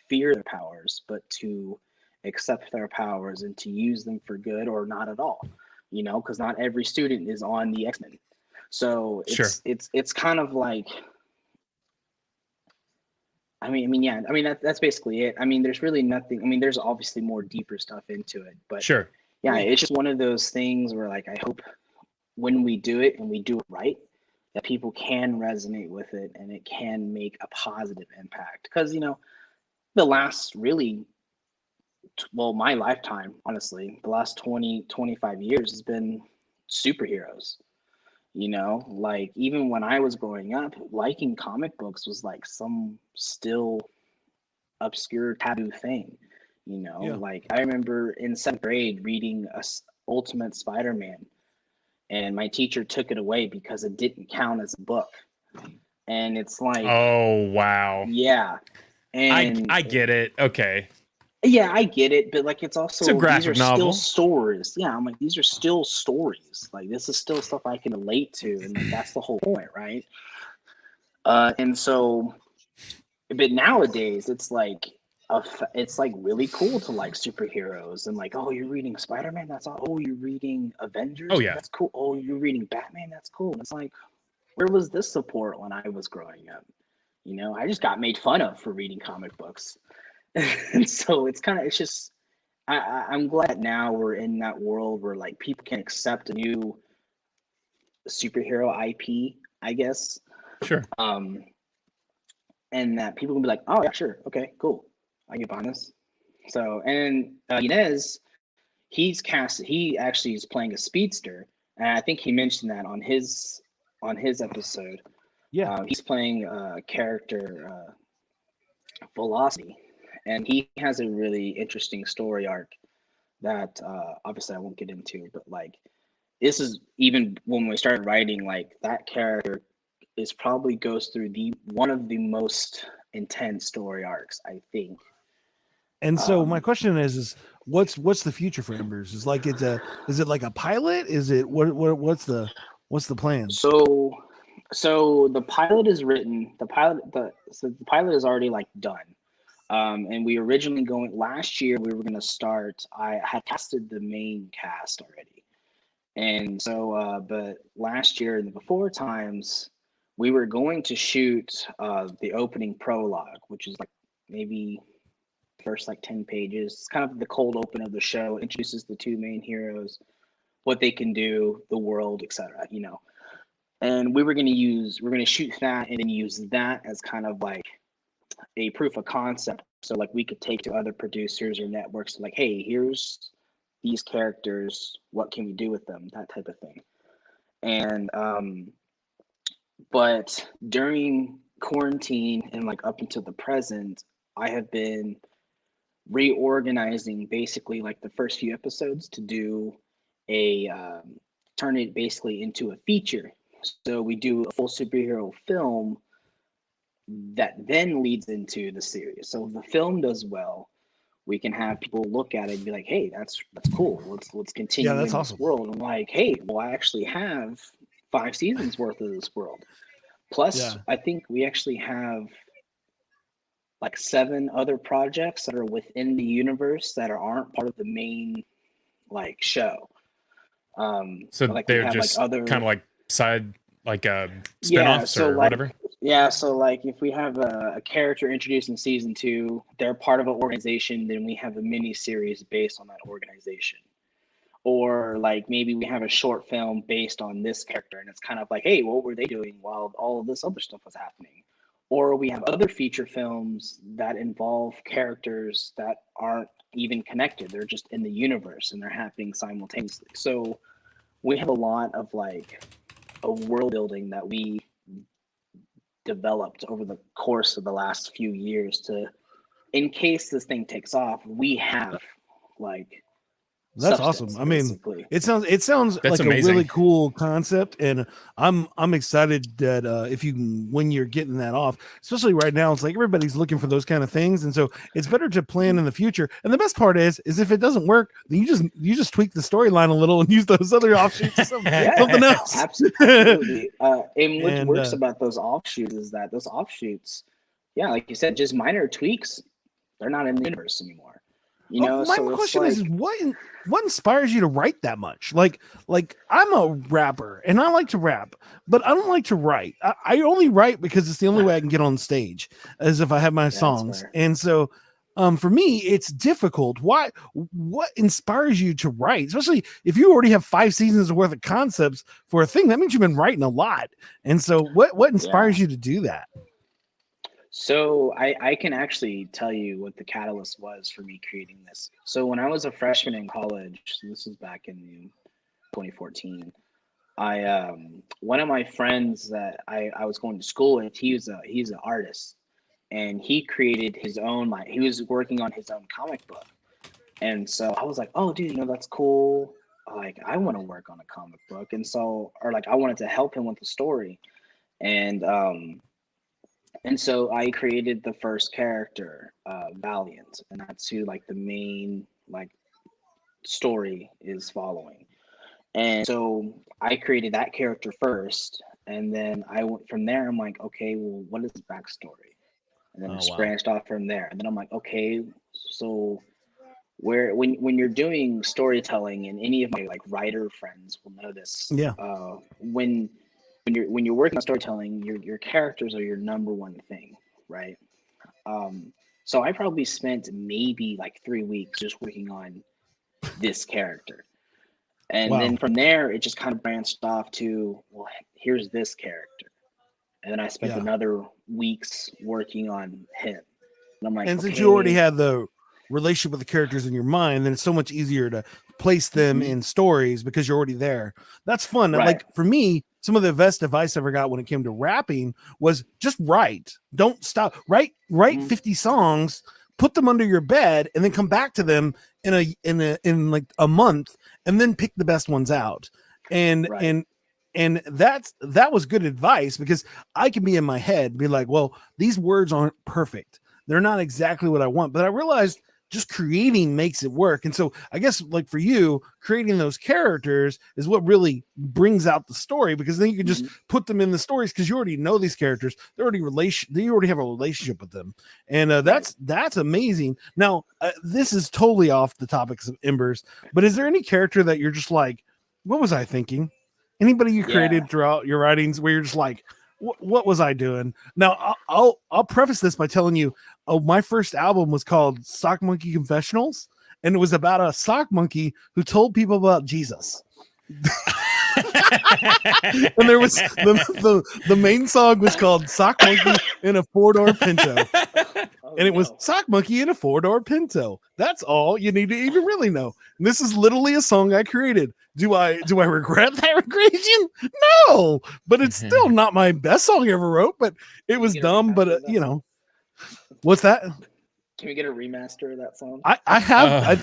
fear their powers, but to accept their powers and to use them for good or not at all, you know, because not every student is on the X-Men. So it's kind of like, I mean, yeah, I mean, that's basically it. I mean, there's really nothing, I mean, there's obviously more deeper stuff into it, but yeah, it's just one of those things where like, I hope when we do it and we do it right, that people can resonate with it and it can make a positive impact. Because, you know, the last really, well, my lifetime, honestly, the last 20, 25 years has been superheroes. You know, like even when I was growing up, liking comic books was like some still obscure taboo thing. You know, Yeah. like I remember in seventh grade reading Ultimate Spider-Man, and my teacher took it away because it didn't count as a book. And it's like, Oh wow. yeah, and I get it. Okay. yeah, I get it, but like it's It's a also these are graphic still novel. stories. Yeah, I'm like these are still stories. Like this is still stuff I can relate to, and like that's the whole point, right? And so, but nowadays it's like it's like really cool to like superheroes and like, oh, you're reading Spider-Man, that's all. Oh, you're reading Oh Avengers, yeah. that's cool. Oh, you're reading Batman, that's cool. And it's like, where was this support when I was growing up? You know, I just got made fun of for reading comic books. And so it's kind of it's just I'm glad now we're in that world where like people can accept a new superhero IP, I guess. Sure. Um, and that people can be like, oh yeah, sure, okay, cool, I get behind this. So and Inez, he's cast. He actually is playing a speedster, and I think he mentioned that on his episode. Yeah. He's playing a character Velocity, and he has a really interesting story arc that obviously I won't get into, but like this is even when we started writing, like that character is probably goes through the one of the most intense story arcs, I think. And so my Um, question is what's the future for Embers? Is it like a pilot? Is it what's the plans? so so the pilot is written. The pilot is already like done. And we originally going last year we were going to start. I had casted the main cast already, and so but last year in the before times we were going to shoot the opening prologue, which is like maybe first like 10 pages. It's kind of the cold open of the show, introduces the two main heroes, what they can do, the world, etc. You know, and we're going to shoot that and then use that as kind of like a proof of concept. So like we could take to other producers or networks like, hey, here's these characters, what can we do with them, that type of thing. And but during quarantine and like up until the present, I have been reorganizing basically like the first few episodes to do a turn it basically into a feature. So we do a full superhero film that then leads into the series. So if the film does well, we can have people look at it and be like, "Hey, that's cool. Let's Yeah, continue that's in this awesome. world." And like, "Hey, well, I actually have 5 seasons worth of this world. Plus, Yeah. I think we actually have like 7 other projects that are within the universe that aren't part of the main like show. So Like we they're have like just kind other of like side like yeah. spin-offs So or like whatever. yeah. So like if we have a character introduced in season 2, they're part of an organization. Then we have a mini series based on that organization. Or like maybe we have a short film based on this character, and it's kind of like, hey, what were they doing while all of this other stuff was happening? Or we have other feature films that involve characters that aren't even connected, they're just in the universe and they're happening simultaneously. So we have a lot of like a world building that we developed over the course of the last few years to, in case this thing takes off, we have like That's awesome. substance I mean, basically. it sounds That's like a really amazing. cool concept, and I'm excited that if you can, when you're getting that off, especially right now, it's like everybody's looking for those kind of things, and so it's better to plan in the future. And the best part is if it doesn't work, then you just tweak the storyline a little and use those other offshoots to Yeah, something else. absolutely. And what And works about those offshoots is that those offshoots, yeah, like you said, just minor tweaks, they're not in the universe anymore. You oh, know, my so it's question is like, what inspires you to write that much? Like I'm a rapper and I like to rap, but I don't like to write. I only write because it's the only way I can get on stage, as if I have my yeah, that's songs. fair. And so for me, it's difficult. What inspires you to write, especially if you already have 5 seasons worth of concepts for a thing? That means you've been writing a lot. And so what Yeah. inspires you to do that? So I can actually tell you what the catalyst was for me creating this. So when I was a freshman in college, so this was back in 2014, one of my friends that I was going to school with, he's an artist, and he created his own, like, he was working on his own comic book. And so I was like, oh, dude, that's cool. Like, I want to work on a comic book. And so, or like, I wanted to help him with the story. And so I created the first character, Valiant, and that's who, like, the main, like, story is following. And so I created that character first, and then I went from there. I'm like, okay, well, what is his backstory? And then Oh, it's wow. branched off from there. And then I'm like, okay, so where when you're doing storytelling, and any of my, like, writer friends will know this, Yeah. When you're working on storytelling, your characters are your number one thing, right? So I probably spent maybe like 3 weeks just working on this character. And Wow. then from there, it just kind of branched off to, well, here's this character. And then I spent Yeah. another weeks working on him. And I'm like, And since okay, you already had the relationship with the characters in your mind, then it's so much easier to place them in stories because you're already there. That's fun. Right. Like, for me, some of the best advice I ever got when it came to rapping was just write. Don't stop. Write 50 songs, put them under your bed, and then come back to them in like a month, and then pick the best ones out. And Right. and that was good advice, because I can be in my head, be like, well, these words aren't perfect. They're not exactly what I want, but I realized just creating makes it work. And so I guess, like, for you, creating those characters is what really brings out the story, because then you can just put them in the stories because you already know these characters. You already have a relationship with them. And that's amazing. Now, this is totally off the topics of Embers, but is there any character that you're just like, what was I thinking? Anybody you created throughout your writings where you're just like, what was I doing? Now, I'll preface this by telling you, my first album was called Sock Monkey Confessionals, and it was about a sock monkey who told people about Jesus. And there was the main song was called Sock Monkey in a 4-door Pinto. And it was Sock Monkey in a 4-door Pinto. That's all you need to even really know. And this is literally a song I created. Do I regret that creation? No, but it's still not my best song I ever wrote. But it was dumb. But what's that? Can we get a remaster of that song? I have.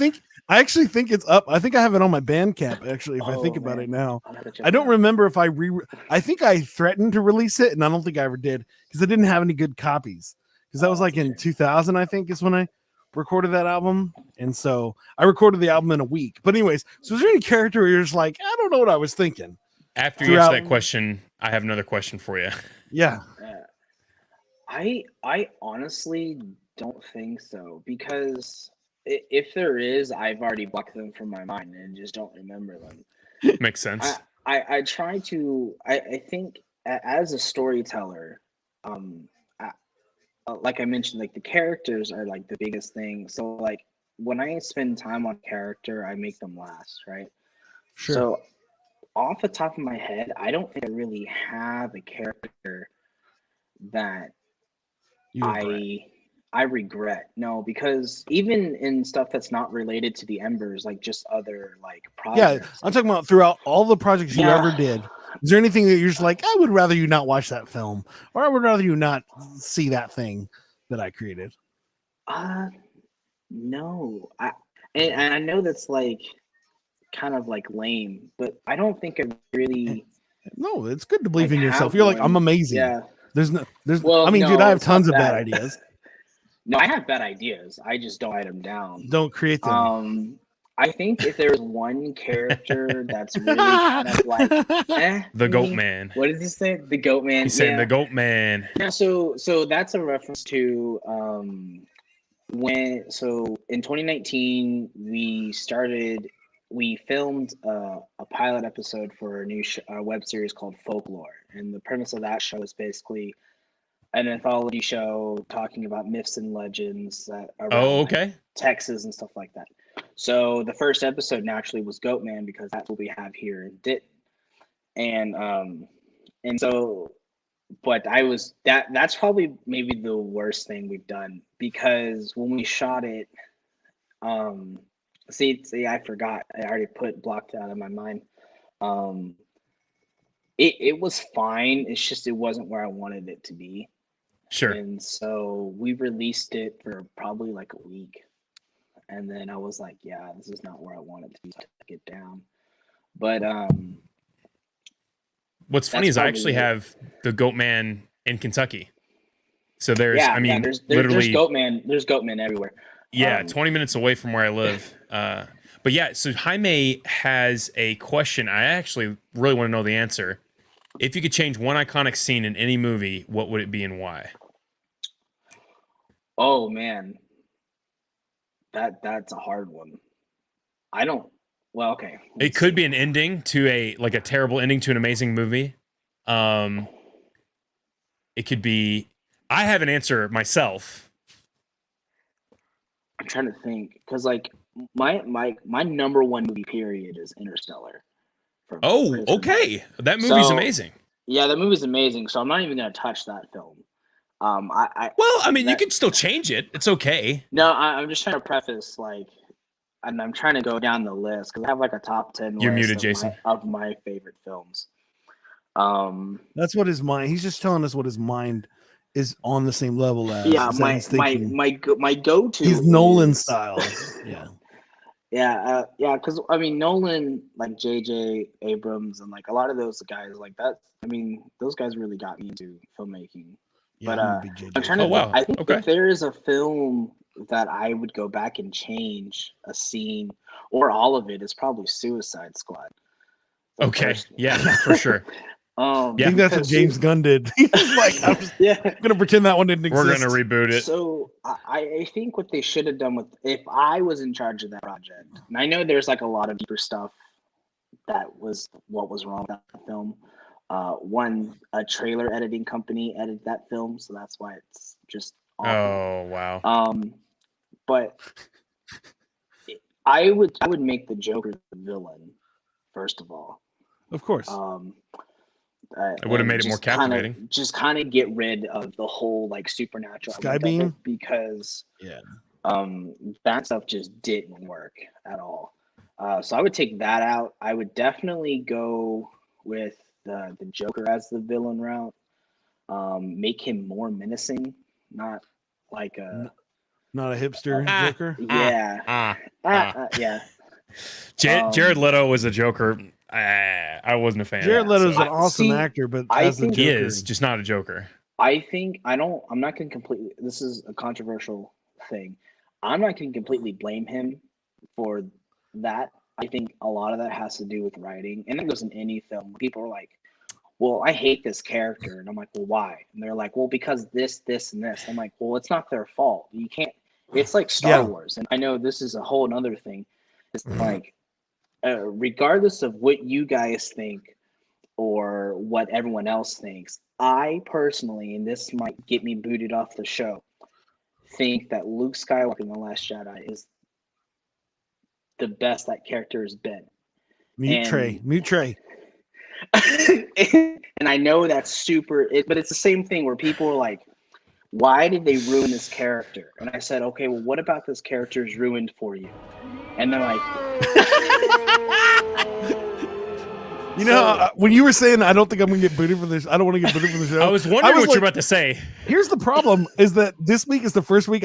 I actually think it's up. I think I have it on my Bandcamp. Actually, if I think about it now, I don't remember if I think I threatened to release it, and I don't think I ever did, because I didn't have any good copies. Because that was like in 2000, I think, is when I recorded that album. And so I recorded the album in a week. But anyways, so is there any character where you're just like, I don't know what I was thinking? After you answer that question, I have another question for you. Yeah. I honestly don't think so, because if there is, I've already blocked them from my mind and just don't remember them. Makes sense. I try to, I think as a storyteller, like I mentioned, like, the characters are like the biggest thing. So, like, when I spend time on character, I make them last, right? Sure. So off the top of my head, I don't think I really have a character that I regret. No, because even in stuff that's not related to the Embers, like just other, like, projects. Yeah, I'm talking about throughout all the projects you ever did. Is there anything that you're just like, I would rather you not watch that film, or I would rather you not see that thing that I created? No. And I know that's, like, kind of, like, lame, but I don't think I really. No, it's good to believe in yourself. You're like, I'm amazing. Yeah. Well, I mean, dude, I have tons of bad ideas. No, I have bad ideas. I just don't write them down. Don't create them. I think if there's one character that's really kind of like the Goat Man. What does he say? The Goat Man. He's saying the Goat Man. Yeah, so that's a reference to in 2019 we filmed a pilot episode for a new web series called Folklore, and the premise of that show is basically an anthology show talking about myths and legends that around Texas and stuff like that. So the first episode naturally was Goat Man, because that's what we have here in Denton. And so, but that's probably maybe the worst thing we've done, because when we shot it, see, I forgot. I already blocked it out of my mind. It was fine. It's just it wasn't where I wanted it to be. Sure. And so we released it for probably like a week. And then I was like, yeah, this is not where I wanted to be. So I took it down. But What's funny that's is I probably actually it. have the Goat Man in Kentucky. So there's, Yeah, I mean, there's literally, there's Goatman everywhere. 20 minutes away from where I live. But yeah, so Jaime has a question. I actually really want to know the answer. If you could change one iconic scene in any movie, what would it be and why? Oh man, that's a hard one. I don't. Well, okay. It could be an ending to a terrible ending to an amazing movie. It could be. I have an answer myself. I'm trying to think because like my number one movie period is Interstellar. Oh, okay. That movie's amazing. Yeah, that movie's amazing. So I'm not even gonna touch that film. Well, you can still change it. It's okay. No, I'm just trying to preface and I'm trying to go down the list because I have like a top 10 You're list muted, Jason. of my favorite films. That's what his mind. He's just telling us what his mind is on the same level as. Yeah, my go-to. He's Nolan style. Yeah. Yeah, because I mean Nolan, like J.J. Abrams, and like a lot of those guys, like that. I mean, those guys really got me into filmmaking. Yeah, But I'm trying to. wow. I think Okay. if there is a film that I would go back and change a scene or all of it, is probably Suicide Squad. Okay, yeah, for sure. I think that's what James Gunn did. He was like, I'm gonna pretend that one didn't exist. We're gonna reboot it. So I think what they should have done with, if I was in charge of that project, and I know there's like a lot of deeper stuff that was what was wrong with that film. A trailer editing company edited that film, so that's why it's just awful. Oh wow. But I would make the Joker the villain first of all. Of course. It would have made it more captivating. Just kind of get rid of the whole like supernatural Skybeam, because that stuff just didn't work at all. So I would take that out. I would definitely go with the Joker as the villain route. Make him more menacing, not like a hipster Joker. Yeah. Yeah. Jared Leto was a Joker. I wasn't a fan. Jared Leto's an awesome actor, but I think he is just not a Joker. I'm not going to completely. This is a controversial thing. I'm not going to completely blame him for that. I think a lot of that has to do with writing, and it goes in any film. People are like, "Well, I hate this character," and I'm like, "Well, why?" And they're like, "Well, because this, and this." I'm like, "Well, it's not their fault. You can't." It's like Star Wars, and I know this is a whole other thing. It's like, regardless of what you guys think or what everyone else thinks, I personally, and this might get me booted off the show, think that Luke Skywalker in The Last Jedi is the best that character has been. Mute Trey. And I know that's but it's the same thing where people are like, why did they ruin this character? And I said, okay, well, what about this character is ruined for you? And they're like, when you were saying, I don't think I'm going to get booted for this. I don't want to get booted for the show. I was wondering what you're about to say. Here's the problem: is that this week is the first week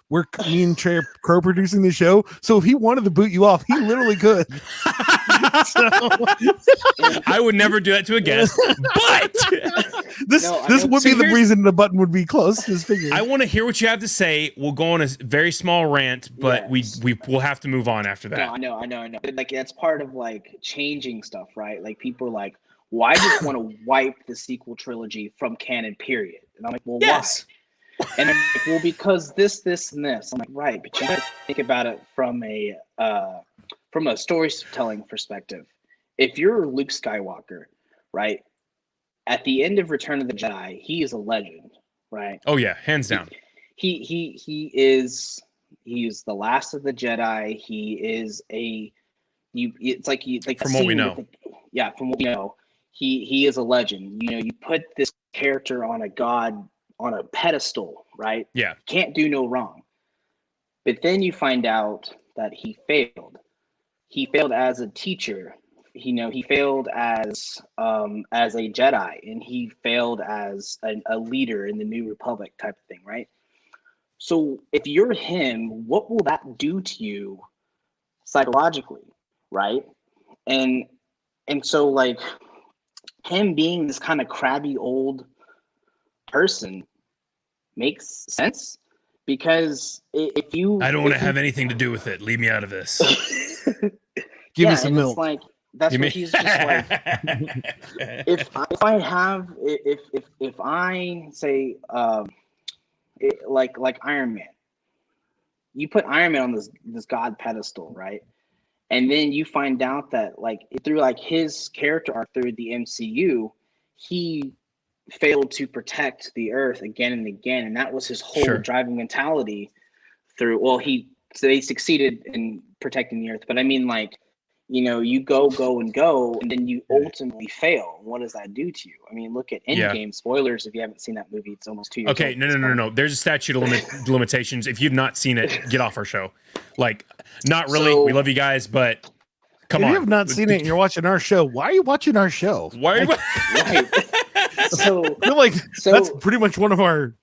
we're me and Trey are co-producing the show. So if he wanted to boot you off, he literally could. I would never do that to a guest, but this would be the reason the button would be closed. Just figure. I want to hear what you have to say. We'll go on a very small rant, but we'll have to move on after that. No, I know. Like that's part of like changing stuff, right? Like people are like, "Well, I just want to wipe the sequel trilogy from canon." Period. And I'm like, "Well, why?" And they're like, "Well, because this, and this." I'm like, "Right," but you got to think about it from a storytelling perspective. If you're Luke Skywalker, right, at the end of Return of the Jedi, he is a legend, right? Oh yeah, hands down. He is the last of the Jedi. He is from what we know. From what we know, he is a legend. You know, you put this character on a pedestal, right? Yeah, can't do no wrong. But then you find out that he failed. He failed as a teacher he failed as a Jedi, and he failed as a leader in the New Republic type of thing, right? So if you're him, what will that do to you psychologically, right? And so like him being this kind of crabby old person makes sense, because if you I don't want to have anything to do with it. Leave me out of this. Give me yeah, some and milk. it's like that's You what mean- he's just like. If I say like Iron Man, you put Iron Man on this god pedestal, right? And then you find out that like through like his character arc through the MCU, he failed to protect the Earth again and again, and that was his whole Sure. driving mentality through. Well, they succeeded in protecting the Earth, but I mean, like, you go and go, and then you ultimately fail. What does that do to you? I mean, look at Yeah. Endgame. Spoilers if you haven't seen that movie. It's almost 2 years Okay, old at this no. point. There's a statute of limitations. If you've not seen it, get off our show. Like, not really. So- We love you guys, but come If on. you have not seen it and you're watching our show, why are you watching our show? Why are you? Right. So I feel like So- that's pretty much one of our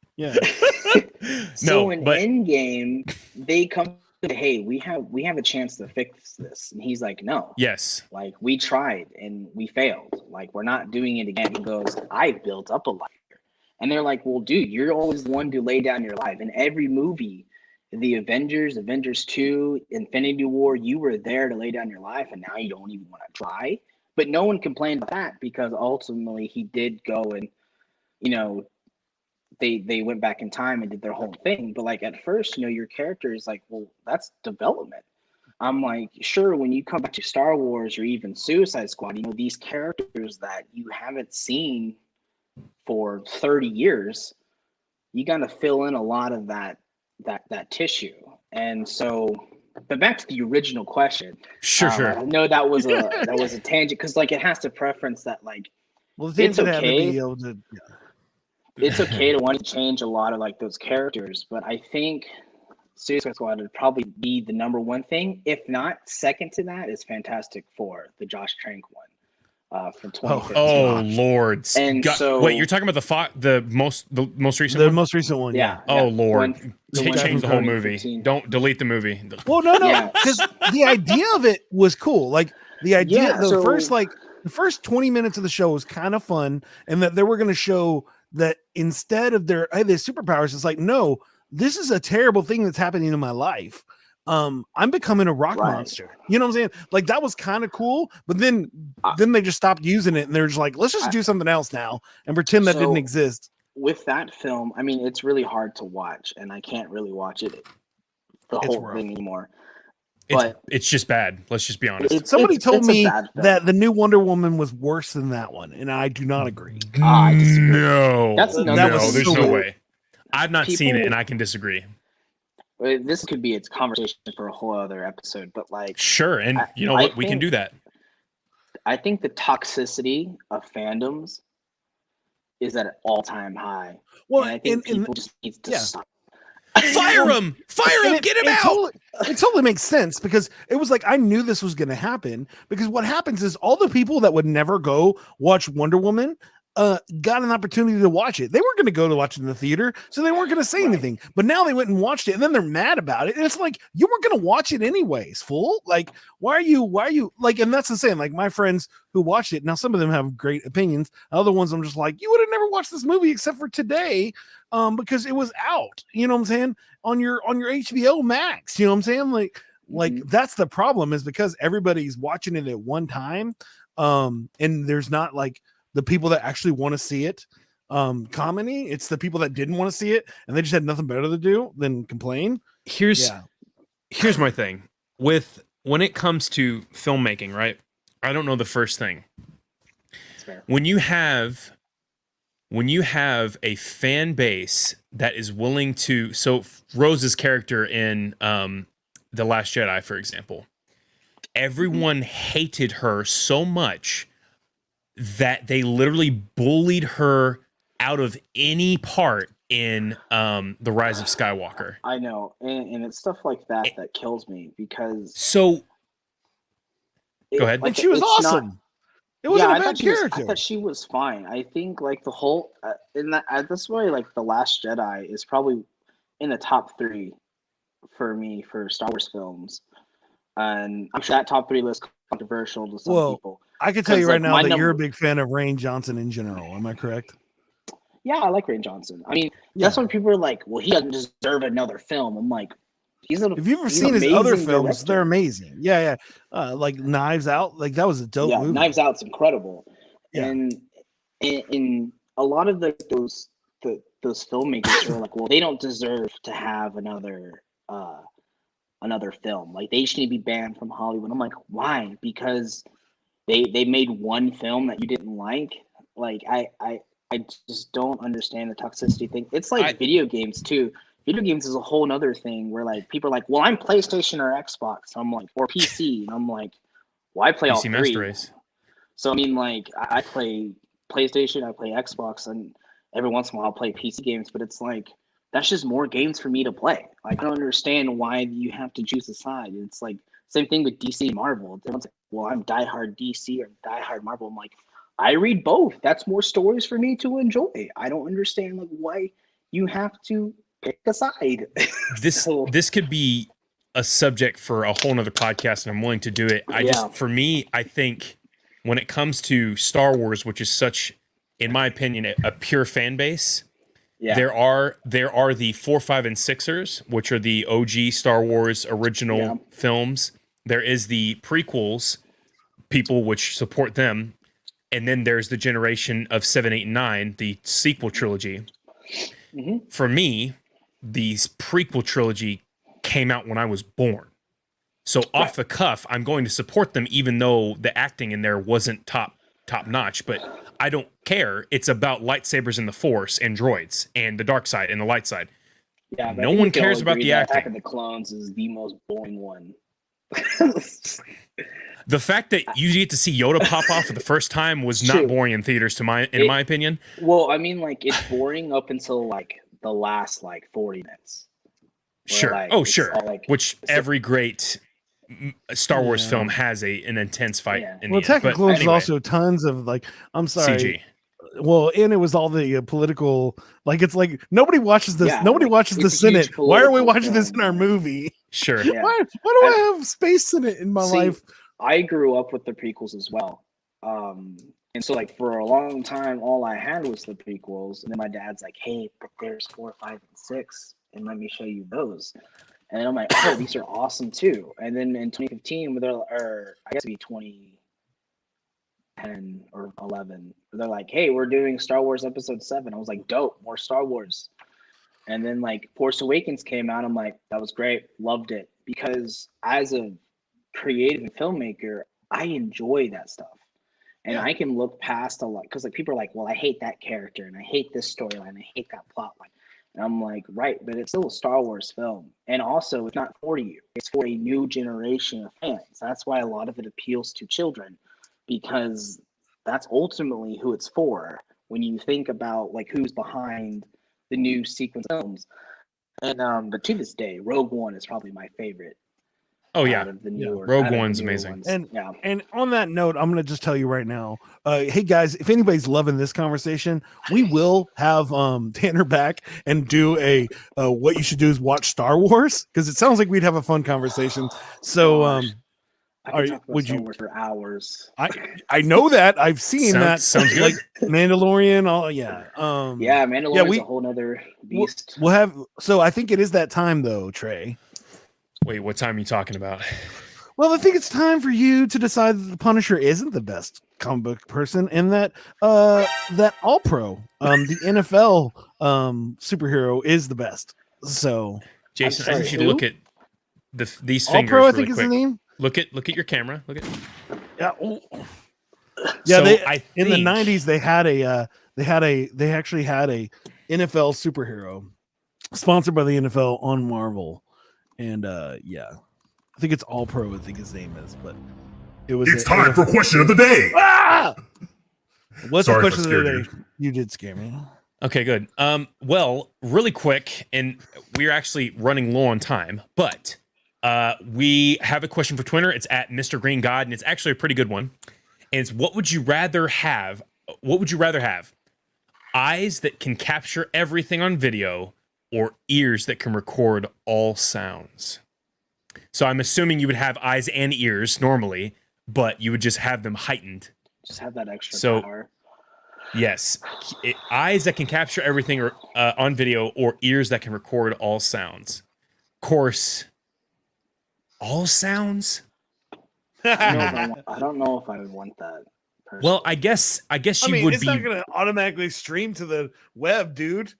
So No, in but Endgame, they come to, hey, we have a chance to fix this, and he's like, no, yes, like we tried and we failed, like we're not doing it again. He goes, I built up a life here, and they're like, well, dude, you're always the one to lay down your life in every movie. The Avengers 2, Infinity War, you were there to lay down your life, and now you don't even want to try. But no one complained about that, because ultimately he did go and, they went back in time and did their whole thing. But like at first, your character is like, well, that's development. I'm like, sure, when you come back to Star Wars or even Suicide Squad, these characters that you haven't seen for 30 years, you got to fill in a lot of that tissue. And so, but back to the original question. sure. I know that was a tangent, because like it has to preference that, like, well, the it's tangent had to okay. be able to. It's okay to want to change a lot of like those characters, but I think Suicide Squad would probably be the number one thing. If not, second to that is Fantastic Four, the Josh Trank one, from 2015. Oh Lord! And so, wait, you're talking about the most recent The one? most recent one, yeah. Oh Lord! the one Change the whole from movie. 2015. Don't delete the movie. Well, no, Yeah. because the idea of it was cool. Like the idea, Yeah, so- the first 20 minutes of the show was kind of fun, and that they were going to show that instead of their superpowers, it's like, no, this is a terrible thing that's happening in my life. I'm becoming a rock Right. monster. You know what I'm saying? Like that was kind of cool, but then they just stopped using it, and they're just like, let's just do something else now and pretend that didn't exist. With that film, I mean, it's really hard to watch, and I can't really watch it the It's whole rough. thing anymore. But It's just bad. Let's just be honest. Somebody told it's a me bad film. that the new Wonder Woman was worse than that one, and I do not agree. I disagree. No, That's no, another thing. there's So no weird. way. I've not seen it, People- and I can disagree. This could be its conversation for a whole other episode, but like, Sure, and you know I what? We can think- do that. I think the toxicity of fandoms is at an all-time high. Well, And I think and people just need to yeah. stop. Fire him! Fire him! And Get him it out! It totally makes sense, because it was like I knew this was going to happen, because what happens is all the people that would never go watch Wonder Woman got an opportunity to watch it. They weren't going to go to watch it in the theater, so they weren't going to say anything. But now they went and watched it, and then they're mad about it. And it's like, you weren't going to watch it anyways, fool. Like, why are you like? And that's the saying. Like my friends who watched it, now some of them have great opinions. Other ones, I'm just like, you would have never watched this movie except for today, because it was out. You know what I'm saying? On your HBO Max. You know what I'm saying? Like that's the problem, is because everybody's watching it at one time, and there's not like the people that actually want to see it commenting. It's the people that didn't want to see it and they just had nothing better to do than complain. Here's my thing with when it comes to filmmaking, right? I don't know the first thing. That's fair. When you have a fan base that is willing to, so Rose's character in The Last Jedi, for example, everyone hated her so much that they literally bullied her out of any part in The Rise of Skywalker. I know, and it's stuff like that that kills me, because So Go ahead. And she was it's awesome. Not, it wasn't yeah, a bad character. I thought she was fine. I think like the whole in that that's why like the Last Jedi is probably in the top 3 for me for Star Wars films, and I'm sure that top 3 list is controversial to some people. I can tell you right like, now that you're a big fan of Rain Johnson in general. Am I correct? Yeah, I like Rain Johnson. I mean, that's when people are like, "Well, he doesn't deserve another film." I'm like, if you've ever seen his other films, they're amazing. Yeah. Like Knives Out, like that was a dope movie. Knives Out's incredible. Yeah. And in a lot of those filmmakers are like, well, they don't deserve to have another film. Like they should be banned from Hollywood. I'm like, why? Because they made one film that you didn't like. Like I just don't understand the toxicity thing. It's like video games too. Video games is a whole nother thing where like people are like, well, I'm PlayStation or Xbox. I'm like, or PC. And I'm like, well, I play all 3. Master Race. So I mean, like, I play PlayStation, I play Xbox, and every once in a while I'll play PC games. But it's like that's just more games for me to play. Like, I don't understand why you have to choose a side. It's like same thing with DC and Marvel. Everyone's like, well, I'm diehard DC or diehard Marvel. I'm like, I read both. That's more stories for me to enjoy. I don't understand like why you have to pick a side. This could be a subject for a whole nother podcast, and I'm willing to do it. For me, I think when it comes to Star Wars, which is such, in my opinion, a pure fan base, there are the 4, 5, and 6ers, which are the OG Star Wars original films. There is the prequels, people which support them. And then there's the generation of 7, 8, and 9, the sequel trilogy. Mm-hmm. For me, the prequel trilogy came out when I was born. So off the cuff, I'm going to support them, even though the acting in there wasn't top notch. But I don't care. It's about lightsabers and the Force and droids and the dark side and the light side. Yeah, no one cares about the acting. Attack of the Clones is the most boring one. The fact that you get to see Yoda pop off for the first time was not boring in theaters, in my opinion. Well, I mean, like it's boring up until like the last like 40 minutes. Sure. Like, sure. Like, which every great Star Wars film has an intense fight. In the Attack of Clones is also tons of like. I'm sorry. CG. Well, and it was all the political. Like it's like nobody watches this. Nobody watches the Senate. Why are we watching this in our movie? Sure. Yeah. Why do I have space Senate in my life? I grew up with the prequels as well. And so like for a long time, all I had was the prequels. And then my dad's like, hey, but there's 4, 5, and 6. And let me show you those. And then I'm like, oh, these are awesome too. And then in 2015, or I guess it'd be 2010 or 11, they're like, hey, we're doing Star Wars Episode 7. I was like, dope, more Star Wars. And then like Force Awakens came out. I'm like, that was great. Loved it. Because as a creative filmmaker, I enjoy that stuff. And I can look past a lot because like people are like, well, I hate that character and I hate this storyline, I hate that plot line. And I'm like, right, but it's still a Star Wars film. And also it's not for you. It's for a new generation of fans. That's why a lot of it appeals to children, because that's ultimately who it's for when you think about like who's behind the new sequence films. And but to this day, Rogue One is probably my favorite. Oh yeah, Rogue One's amazing. And on that note, I'm gonna just tell you right now, hey guys, if anybody's loving this conversation, we will have Tanner back and do a what you should do is watch Star Wars, because it sounds like we'd have a fun conversation. So would you for hours? I know that I've seen that. Sounds good. Like Mandalorian, Mandalorian's a whole nother beast. We'll have. So I think it is that time though, Trey. Wait, what time are you talking about? Well, I think it's time for you to decide that the Punisher isn't the best comic book person, and that that All Pro, the NFL superhero, is the best. So, Jason, I think you should look at these All fingers. Pro, I really think quick. is the name. Look at your camera. Look at. Yeah. So in the '90s they actually had a NFL superhero sponsored by the NFL on Marvel. And I think it's All Pro. I think his name is, but it was. It's time for question of the day. Ah! What's the question of the day? You. You did scare me. Okay, good. Well, really quick, and we're actually running low on time, but We have a question for Twitter. It's at Mr. Green God, and it's actually a pretty good one. And it's what would you rather have? What would you rather have? Eyes that can capture everything on video, or ears that can record all sounds? So I'm assuming you would have eyes and ears normally, but you would just have them heightened. Just have that extra power. Yes, eyes that can capture everything or on video, or ears that can record all sounds. Of course, all sounds. I don't know if I would want that. Personally. Well, I guess you would it's be. not going to automatically stream to the web, dude.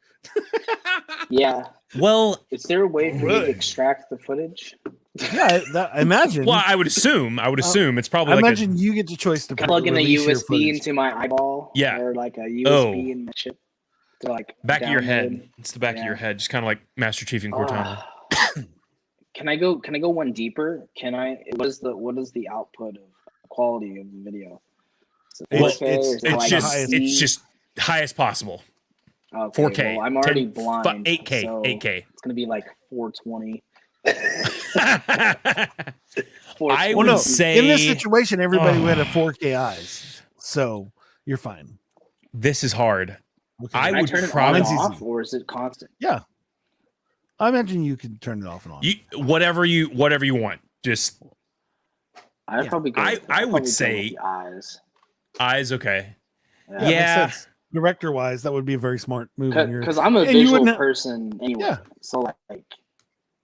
Yeah. Well, is there a way for you to extract the footage? Yeah, I imagine. Well, I would assume it's probably. I imagine you get the choice to plug in a USB into my eyeball. Yeah. Or like a USB in the chip to like back of your head. It's the back of your head, just kind of like Master Chief and Cortana. Can I go one deeper? What is the output of quality of the video? It's just highest possible. Okay, 4K. well, I'm already blind. 8K. So 8K. It's gonna be like 420. I would say in this situation, everybody would have 4K eyes, so you're fine. This is hard. Okay. I would turn it on and off, or is it constant? Yeah, I imagine you can turn it off and on. Whatever you want. Just I'd probably go. I would say eyes. Eyes, okay. Yeah. Director wise, that would be a very smart move. Because I'm a visual person anyway. Yeah. So like,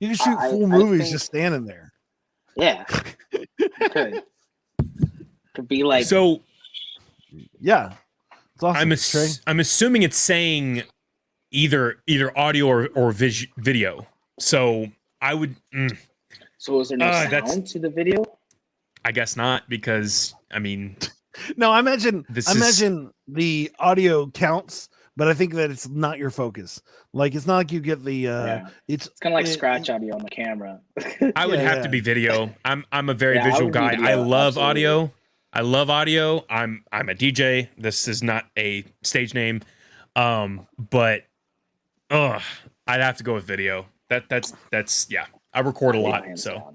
you can shoot full movies just standing there. Yeah. Could be like so. Yeah. It's awesome. I'm assuming it's saying either audio or video. So I would. So is there no sound to the video? I guess not, because I mean. No, I imagine the audio counts, but I think that it's not your focus. Like it's not like you get the it's kind of like scratch audio on the camera. I would have to be video. I'm a very visual guy. I love audio. I love audio. I'm a DJ. This is not a stage name. But I'd have to go with video. That's I record a lot, so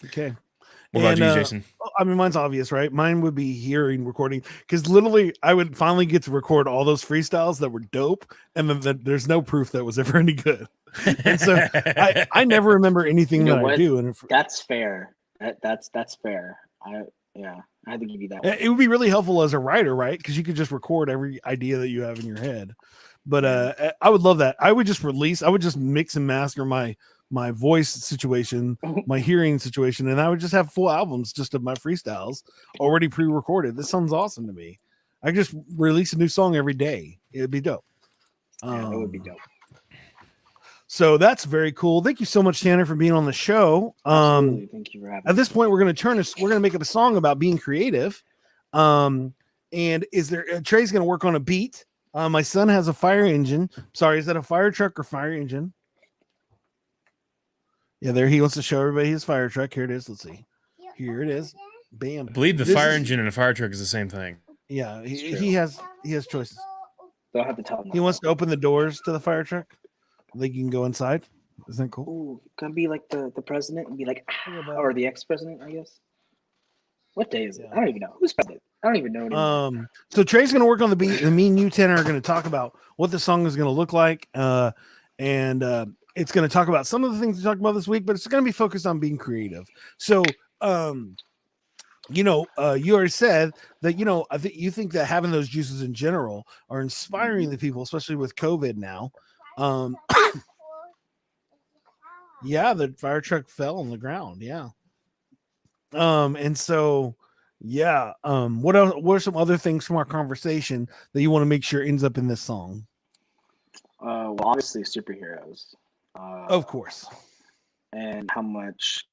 okay. What about you, Jason? I mean, mine's obvious, right? Mine would be hearing recording, because literally I would finally get to record all those freestyles that were dope, and then there's no proof that was ever any good. And so I never remember anything that I do. And that's fair. That's fair. I had to give you that one. It would be really helpful as a writer, right? Because you could just record every idea that you have in your head. But I would love that. I would just mix and master my voice situation, my hearing situation, and I would just have full albums just of my freestyles already pre-recorded. This sounds awesome to me. I just release a new song every day. It'd be dope. Yeah, it would be dope. So that's very cool. Thank you so much, Tanner, for being on the show. Absolutely. Thank you for having me. At this point, we're going to make up a song about being creative. And Trey's going to work on a beat. My son has a fire engine. Sorry, is that a fire truck or fire engine? Yeah, there he wants to show everybody his fire truck. Here it is. Let's see. Here it is. Bam. I believe the fire engine and a fire truck is the same thing. Yeah, he has choices. Don't have to tell him. He wants to open the doors to the fire truck. They can go inside. Isn't that cool? Ooh, gonna be like the president and be like, or the ex-president, I guess. What day is it? I don't even know. Who's president? I don't even know anymore. So Trey's gonna work on the beat, and me and you, Tanner, are gonna talk about what the song is gonna look like. It's going to talk about some of the things we talked about this week, but it's going to be focused on being creative. So, you already said that, I think you think that having those juices in general are inspiring the people, especially with COVID now. Yeah, the fire truck fell on the ground. Yeah. What are some other things from our conversation that you want to make sure ends up in this song? Well, obviously superheroes. Of course. And how much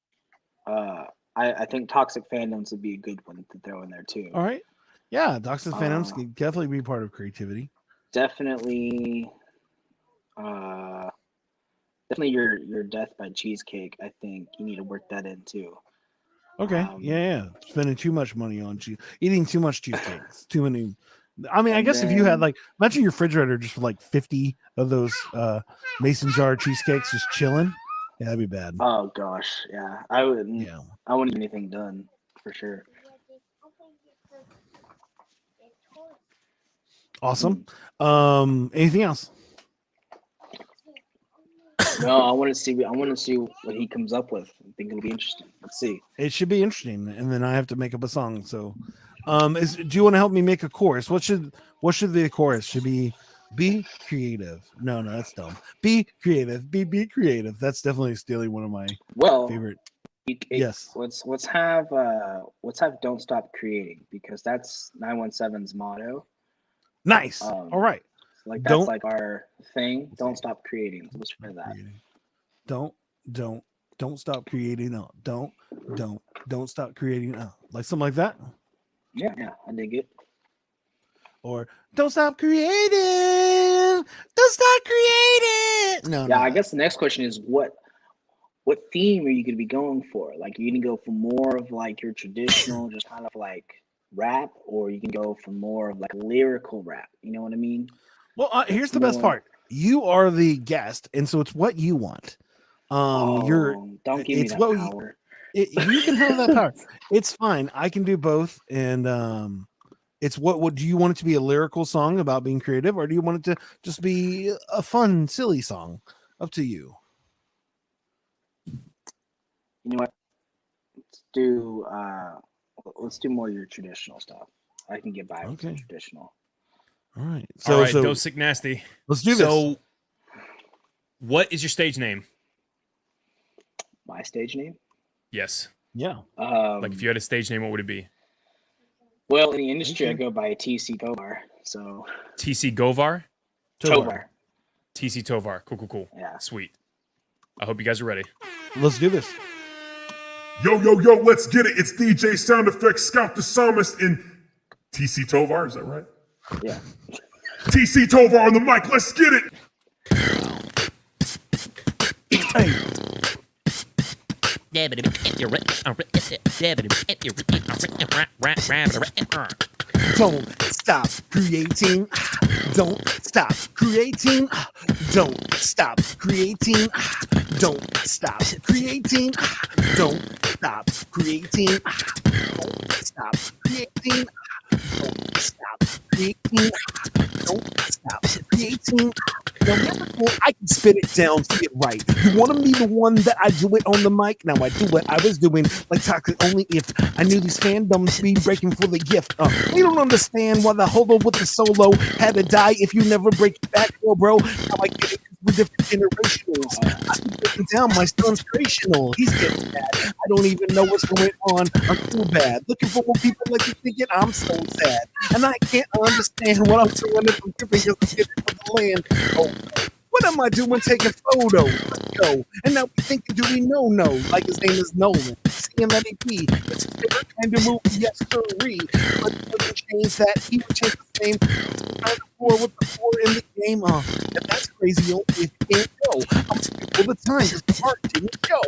I think toxic fandoms would be a good one to throw in there too. All right. Yeah, toxic fandoms can definitely be part of creativity. Definitely your death by cheesecake. I think you need to work that in too. Okay. Yeah. Spending too much money on eating too much cheesecake. It's too many. I mean, I guess if you had imagine your refrigerator just with 50 of those mason jar cheesecakes just chilling, Yeah, that'd be bad. Oh gosh, yeah. I wouldn't. Yeah. I wouldn't get anything done for sure. Awesome. Anything else? No, I want to see. I want to see what he comes up with. I think it'll be interesting. Let's see. It should be interesting, and then I have to make up a song. So, do you want to help me make a chorus? What should the chorus should be creative? No, that's dumb. Be creative. Be creative. That's definitely stealing one of my favorite. Yes. Let's have "Don't Stop Creating" because that's 917's motto. Nice. All right. Like that's like our thing. Don't stop creating. Let's try that. Don't stop creating. No, don't stop creating. Like something like that. Yeah, I dig it. Or don't stop creating. Don't stop creating. No. Yeah, I guess the next question is what theme are you going to be going for? Like, are you going to go for more of like your traditional, just kind of like rap, or you can go for more of like lyrical rap? You know what I mean? Well, here's the best part. You are the guest, and so it's what you want. Don't give me that power. You can have that power. It's fine. I can do both, and it's what do you want it to be a lyrical song about being creative, or do you want it to just be a fun, silly song? Up to you. You know what? Let's do more of your traditional stuff. I can get by with the traditional. All right. So Don't Sick Nasty. Let's do this. So, what is your stage name? My stage name? Yes. Yeah. Like if you had a stage name, what would it be? Well, in the industry, I go by TC Tovar. So TC Govar? Tovar. TC Tovar. Cool. Yeah. Sweet. I hope you guys are ready. Let's do this. Yo, let's get it. It's DJ Sound Effects Scout the Psalmist in TC Tovar. Is that right? Yeah. TC Tovar on the mic. Let's get it. Hey. Don't stop creating. Don't stop creating. Don't stop creating. Don't stop creating. Don't stop creating. Don't stop creating. Don't stop creating. Don't stop creating. Now, never I can spit it down, see it right. You want to be the one that I do it on the mic? Now I do what I was doing, like toxic only if I knew these fandoms be breaking for the gift. You don't understand why the holo with the solo had to die if you never break it back, bro. Now I get it. We're different generations. I'm breaking down my son's creational. He's getting mad. I don't even know what's going on. I'm too bad. Looking for more people like you thinking I'm so sad. And I can't understand what I'm doing if I'm giving you for the land. Oh, what am I doing taking photos? Let's go. And now we thinking, do we know? No. Like his name is Nolan. Seeing that EP. It's his favorite kind of movie. Yes, sirree. But he wouldn't change that. He would change the same. With the 4 in the game, and that's crazy. Only if you can't go. I'm speaking all the time because the heart didn't go.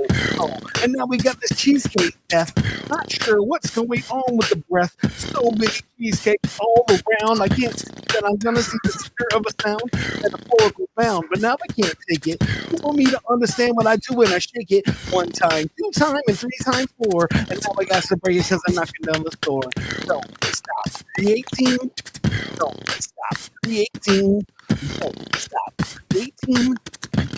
And now we got this cheesecake death. Not sure what's going on with the breath. So many cheesecakes all around. I can't see that I'm gonna see the spirit of a sound metaphorical bound, but now I can't take it. You want me to understand what I do when I shake it 1 time, 2 times, and 3 times 4, and now I got to break it because I'm knocking down the store. Don't stop creating. Don't stop creating. Don't stop creating.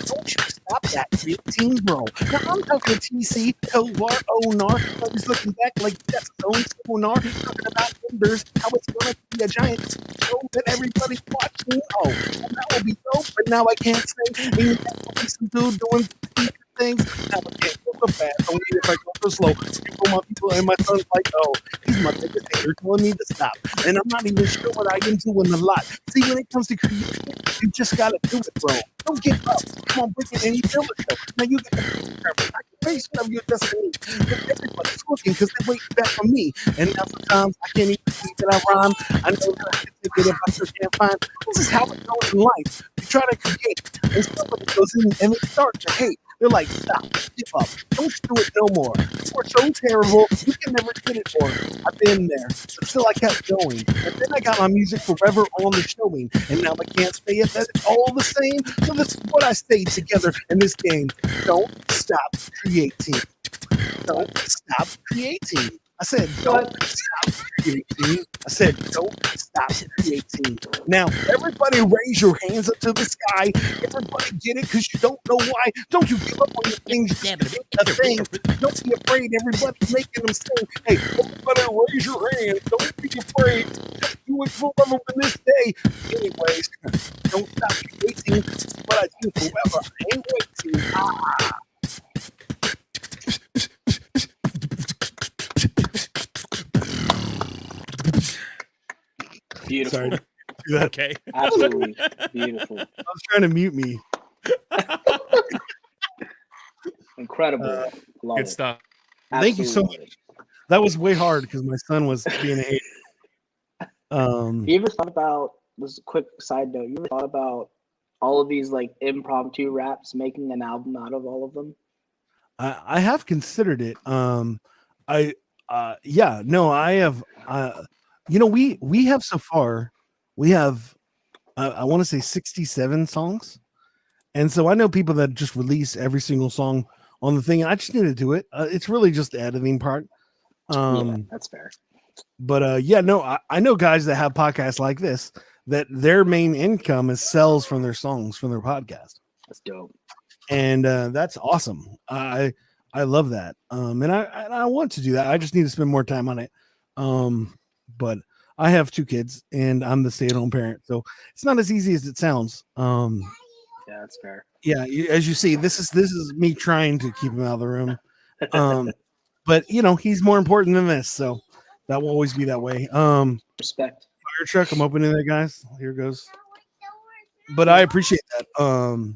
Don't you stop that creating, bro. Now I'm talking to TC, Tovar, Onar. He's looking back like that's his own sonar. Talking about numbers, how it's gonna be a giant show that everybody's watching. Oh, and that will be dope, but now I can't say. Ain't that will be some dude doing things. Now I can't go so fast. Only if I go so slow. People, my people, and my son's like, oh, he's my biggest hater telling me to stop. And I'm not even sure what I am doing a lot. See, when it comes to creation, you just gotta do it, bro. Don't give up. Come on, break it and you feel it. Now you got the occupation of your destiny. But everybody's looking because they wait back for me. And now sometimes I can't even see that I rhyme. I know that I can take it if I still can't find. This is how it goes in life. You try to create, and somebody goes in and they start to hate. They're like, stop, give up, don't do it no more. You are so terrible, you can never get it more. I've been there, but still I kept going. And then I got my music forever on the showing, and now I can't say it that it's all the same. So this is what I say together in this game: don't stop creating. Don't stop creating. I said, don't stop creating. I said, don't stop creating. Now, everybody raise your hands up to the sky. Everybody get it because you don't know why. Don't you give up on your things. Just make a thing. Don't be afraid. Everybody's making them sing. Hey, everybody raise your hands. Don't be afraid. Just do it forever in this day. Anyways, don't stop creating. This is what I do forever. I ain't waiting. Beautiful. Sorry. Okay. Absolutely beautiful. I was trying to mute me. Incredible. Love Good it. stuff. Thank you so Absolutely much. That was way hard because my son was being a hater. You ever thought about this is a quick side note? You ever thought about all of these like impromptu raps, making an album out of all of them? I have considered it. I yeah, no, I have. We have so far, we have I want to say 67 songs, and so I know people that just release every single song on the thing, and I just need to do it. It's really just the editing part. Yeah, that's fair. But yeah, no, I know guys that have podcasts like this that their main income is sells from their songs from their podcast, That's dope. and that's awesome. I love that. And I want to do that. I just need to spend more time on it. But I have 2 kids, and I'm the stay-at-home parent, so it's not as easy as it sounds. Yeah, that's fair. Yeah, as you see, this is me trying to keep him out of the room. But he's more important than this, so that will always be that way. Respect. Fire truck, I'm opening it, guys. Here it goes. But I appreciate that.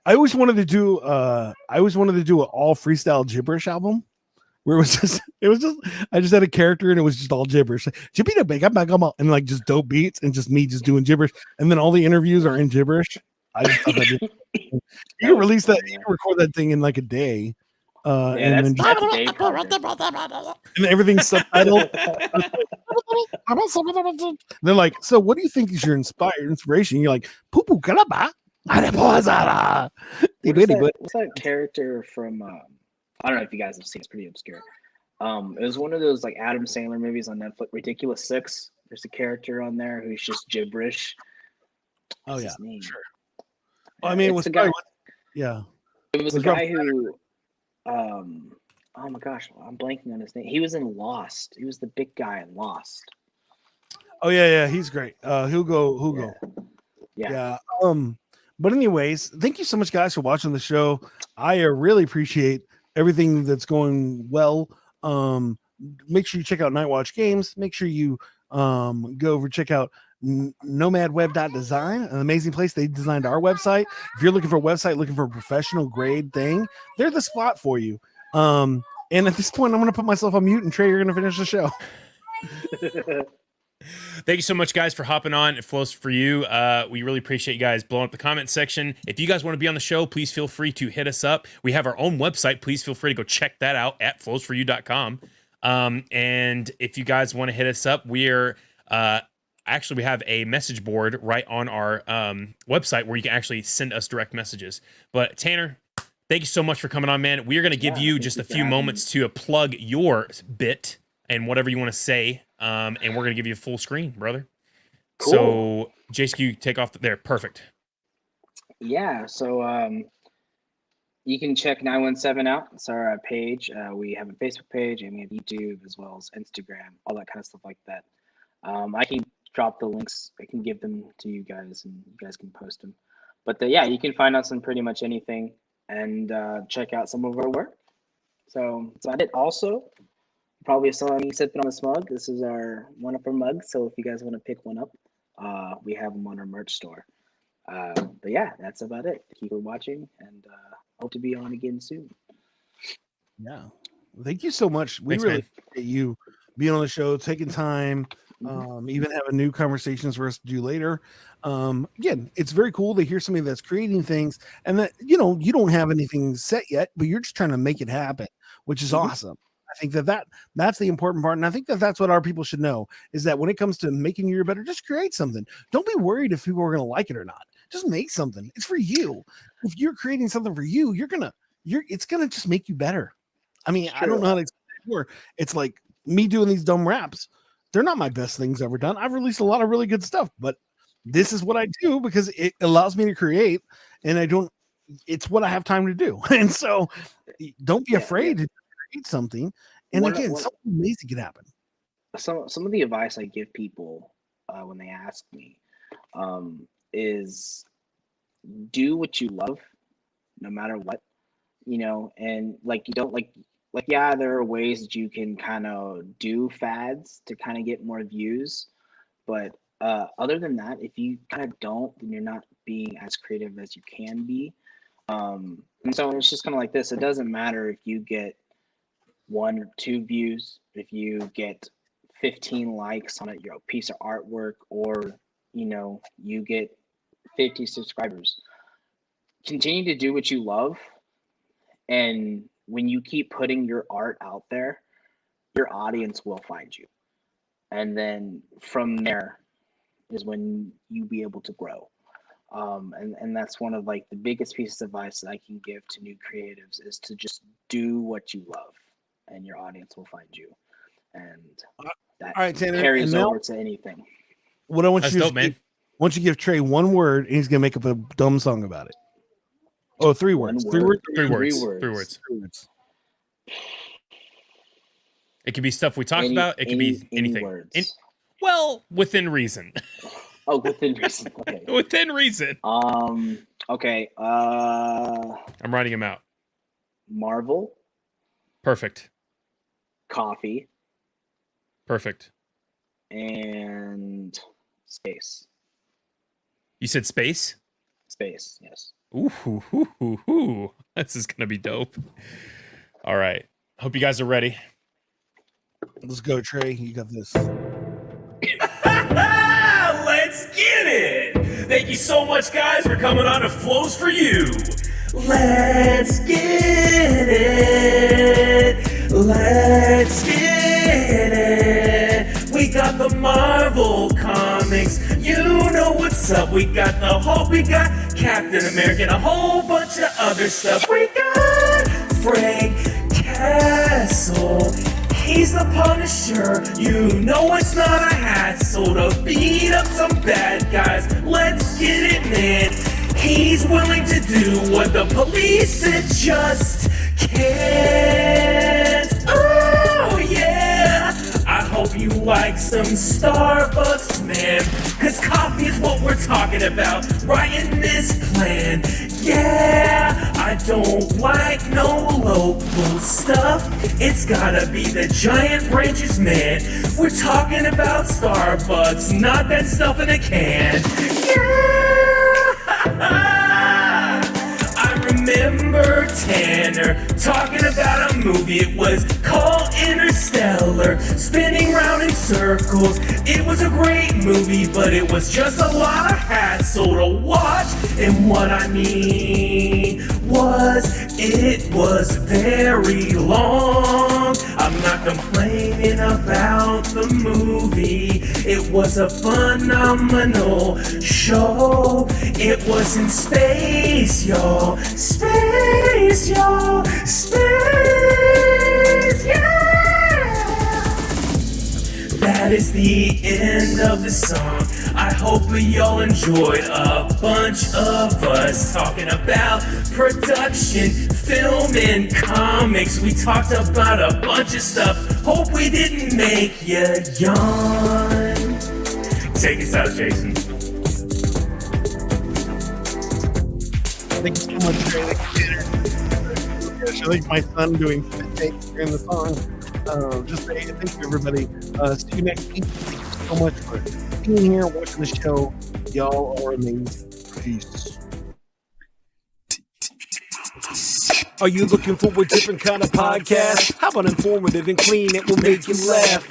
I always wanted to do an all freestyle gibberish album where it was just I just had a character and it was just all gibberish. And like just dope beats and just me just doing gibberish. And then all the interviews are in gibberish. I just thought you can release that, you can record that thing in like a day. And then that's a day project. and everything's subtitled. They're like, so what do you think is your inspiration? You're like, poo poo kalaba. What's that character from I don't know if you guys have seen, it's pretty obscure. It was one of those like Adam Sandler movies on Netflix, Ridiculous Six. There's a character on there who's just gibberish. What's his name? Sure. Well, I mean, it was the guy. Yeah. It was a guy who oh my gosh, I'm blanking on his name. He was in Lost. He was the big guy in Lost. Oh yeah, he's great. Hugo. Yeah. But anyways, thank you so much, guys, for watching the show. I really appreciate everything that's going well. Make sure you check out Night Watch Games. Make sure you go over check out nomadweb.design, an amazing place. They designed our website. If you're looking for a website, looking for a professional grade thing, they're the spot for you. And at this point, I'm going to put myself on mute, and Trey, you're going to finish the show. Thank you so much, guys, for hopping on. It flows for you. We really appreciate you guys blowing up the comment section. If you guys want to be on the show, please feel free to hit us up. We have our own website. Please feel free to go check that out at flowsforyou.com. And if you guys want to hit us up, we're actually we have a message board right on our website where you can actually send us direct messages. But Tanner, thank you so much for coming on, man. We are going to give you just a few moments to plug your bit and whatever you want to say. And we're going to give you a full screen, brother. Cool. So, Jace, you take off there. Perfect. Yeah. So, you can check 917 out. It's our page. We have a Facebook page and we have YouTube as well as Instagram, all that kind of stuff like that. I can drop the links. I can give them to you guys and you guys can post them. But yeah, you can find us on pretty much anything and check out some of our work. So that's it. Also, probably saw me sipping on this mug. This is one of our mugs. So if you guys want to pick one up, we have them on our merch store. But yeah, that's about it. Keep watching and hope to be on again soon. Yeah. Thank you so much. We Thanks, really man. appreciate you being on the show, taking time, even having new conversations for us to do later. Again, it's very cool to hear somebody that's creating things and that, you don't have anything set yet, but you're just trying to make it happen, which is awesome. I think that's the important part. And I think that's what our people should know is that when it comes to making your better, just create something. Don't be worried if people are going to like it or not. Just make something. It's for you. If you're creating something for you, it's going to just make you better. I mean, I don't know how to explain it more. It's like me doing these dumb raps. They're not my best things ever done. I've released a lot of really good stuff, but this is what I do because it allows me to create, and it's what I have time to do. And so don't be afraid to create something. And something amazing can happen. Some of the advice I give people when they ask me is do what you love, no matter what, and like you don't yeah, there are ways that you can kind of do fads to kind of get more views, but other than that, if you kind of don't, then you're not being as creative as you can be. And so it's just kind of like this. It doesn't matter if you get 1 or 2 views, if you get 15 likes on your piece of artwork, or you get 50 subscribers. Continue to do what you love, and when you keep putting your art out there, your audience will find you, and then from there is when you be able to grow. And that's one of like the biggest pieces of advice that I can give to new creatives is to just do what you love, and your audience will find you, and that all right, Tanner, carries over to anything. What I want That's you to dope, man. Once you give Trey one word, and he's gonna make up a dumb song about it. Oh, 3 words. 3 words. 3 words. It could be stuff we talked about. It could be anything. Words. Well, within reason. Oh, within reason. Okay. Within reason. Okay. I'm writing them out. Marvel. Perfect. Coffee. Perfect. And space. You said space? Space, yes. Ooh. This is gonna be dope. All right. Hope you guys are ready. Let's go, Trey. You got this. Let's get it. Thank you so much, guys, for coming on to Flows for You. Let's get it. Let's get it. We got the Marvel comics. You know what's up. We got the Hulk. We got Captain America and a whole bunch of other stuff. We got Frank Castle. He's the Punisher. You know it's not a hassle to beat up some bad guys. Let's get it, man. He's willing to do what the police just can't. Oh, yeah. I hope you like some Starbucks, man. Cause coffee is what we're talking about right in this plan. Yeah, I don't like no local stuff. It's gotta be the giant branches, man. We're talking about Starbucks, not that stuff in a can. Yeah! I remember Tanner talking about a movie. It was called Interstellar, spinning round in circles. It was a great movie, but it was just a lot of hassle to watch. And what I mean was, it was very long. I'm not complaining about the movie. It was a phenomenal show. It was in space, y'all. Space, y'all. Space, yeah. That is the end of the song. I hope y'all enjoyed a bunch of us talking about production, film, and comics. We talked about a bunch of stuff. Hope we didn't make you yawn. Take us out, Jason. Thank you so much, Trey. I think my son doing takes during the song. Just say thank you, everybody. See you next week. Thank you so much for being here, watching the show. Y'all are amazing. Peace. Are you looking for a different kind of podcast? How about informative and clean? It will make you laugh.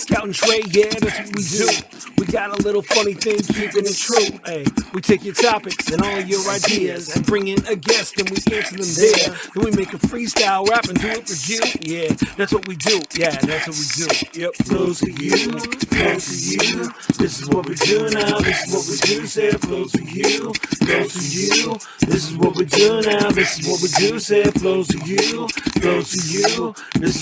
Scout and Trey, yeah, that's what we do. We got a little funny thing, keeping it true. Hey, we take your topics and all of your ideas and bring in a guest and we answer them there. Then we make a freestyle rap and do it for you. Yeah, that's what we do. Yeah, that's what we do. Yep, flows for you, flows for you. This is what we do now. This is what we do. Say it flows for you, flows for you. This is what we do now. This is what we do. Say it flows for you, flows for you. This is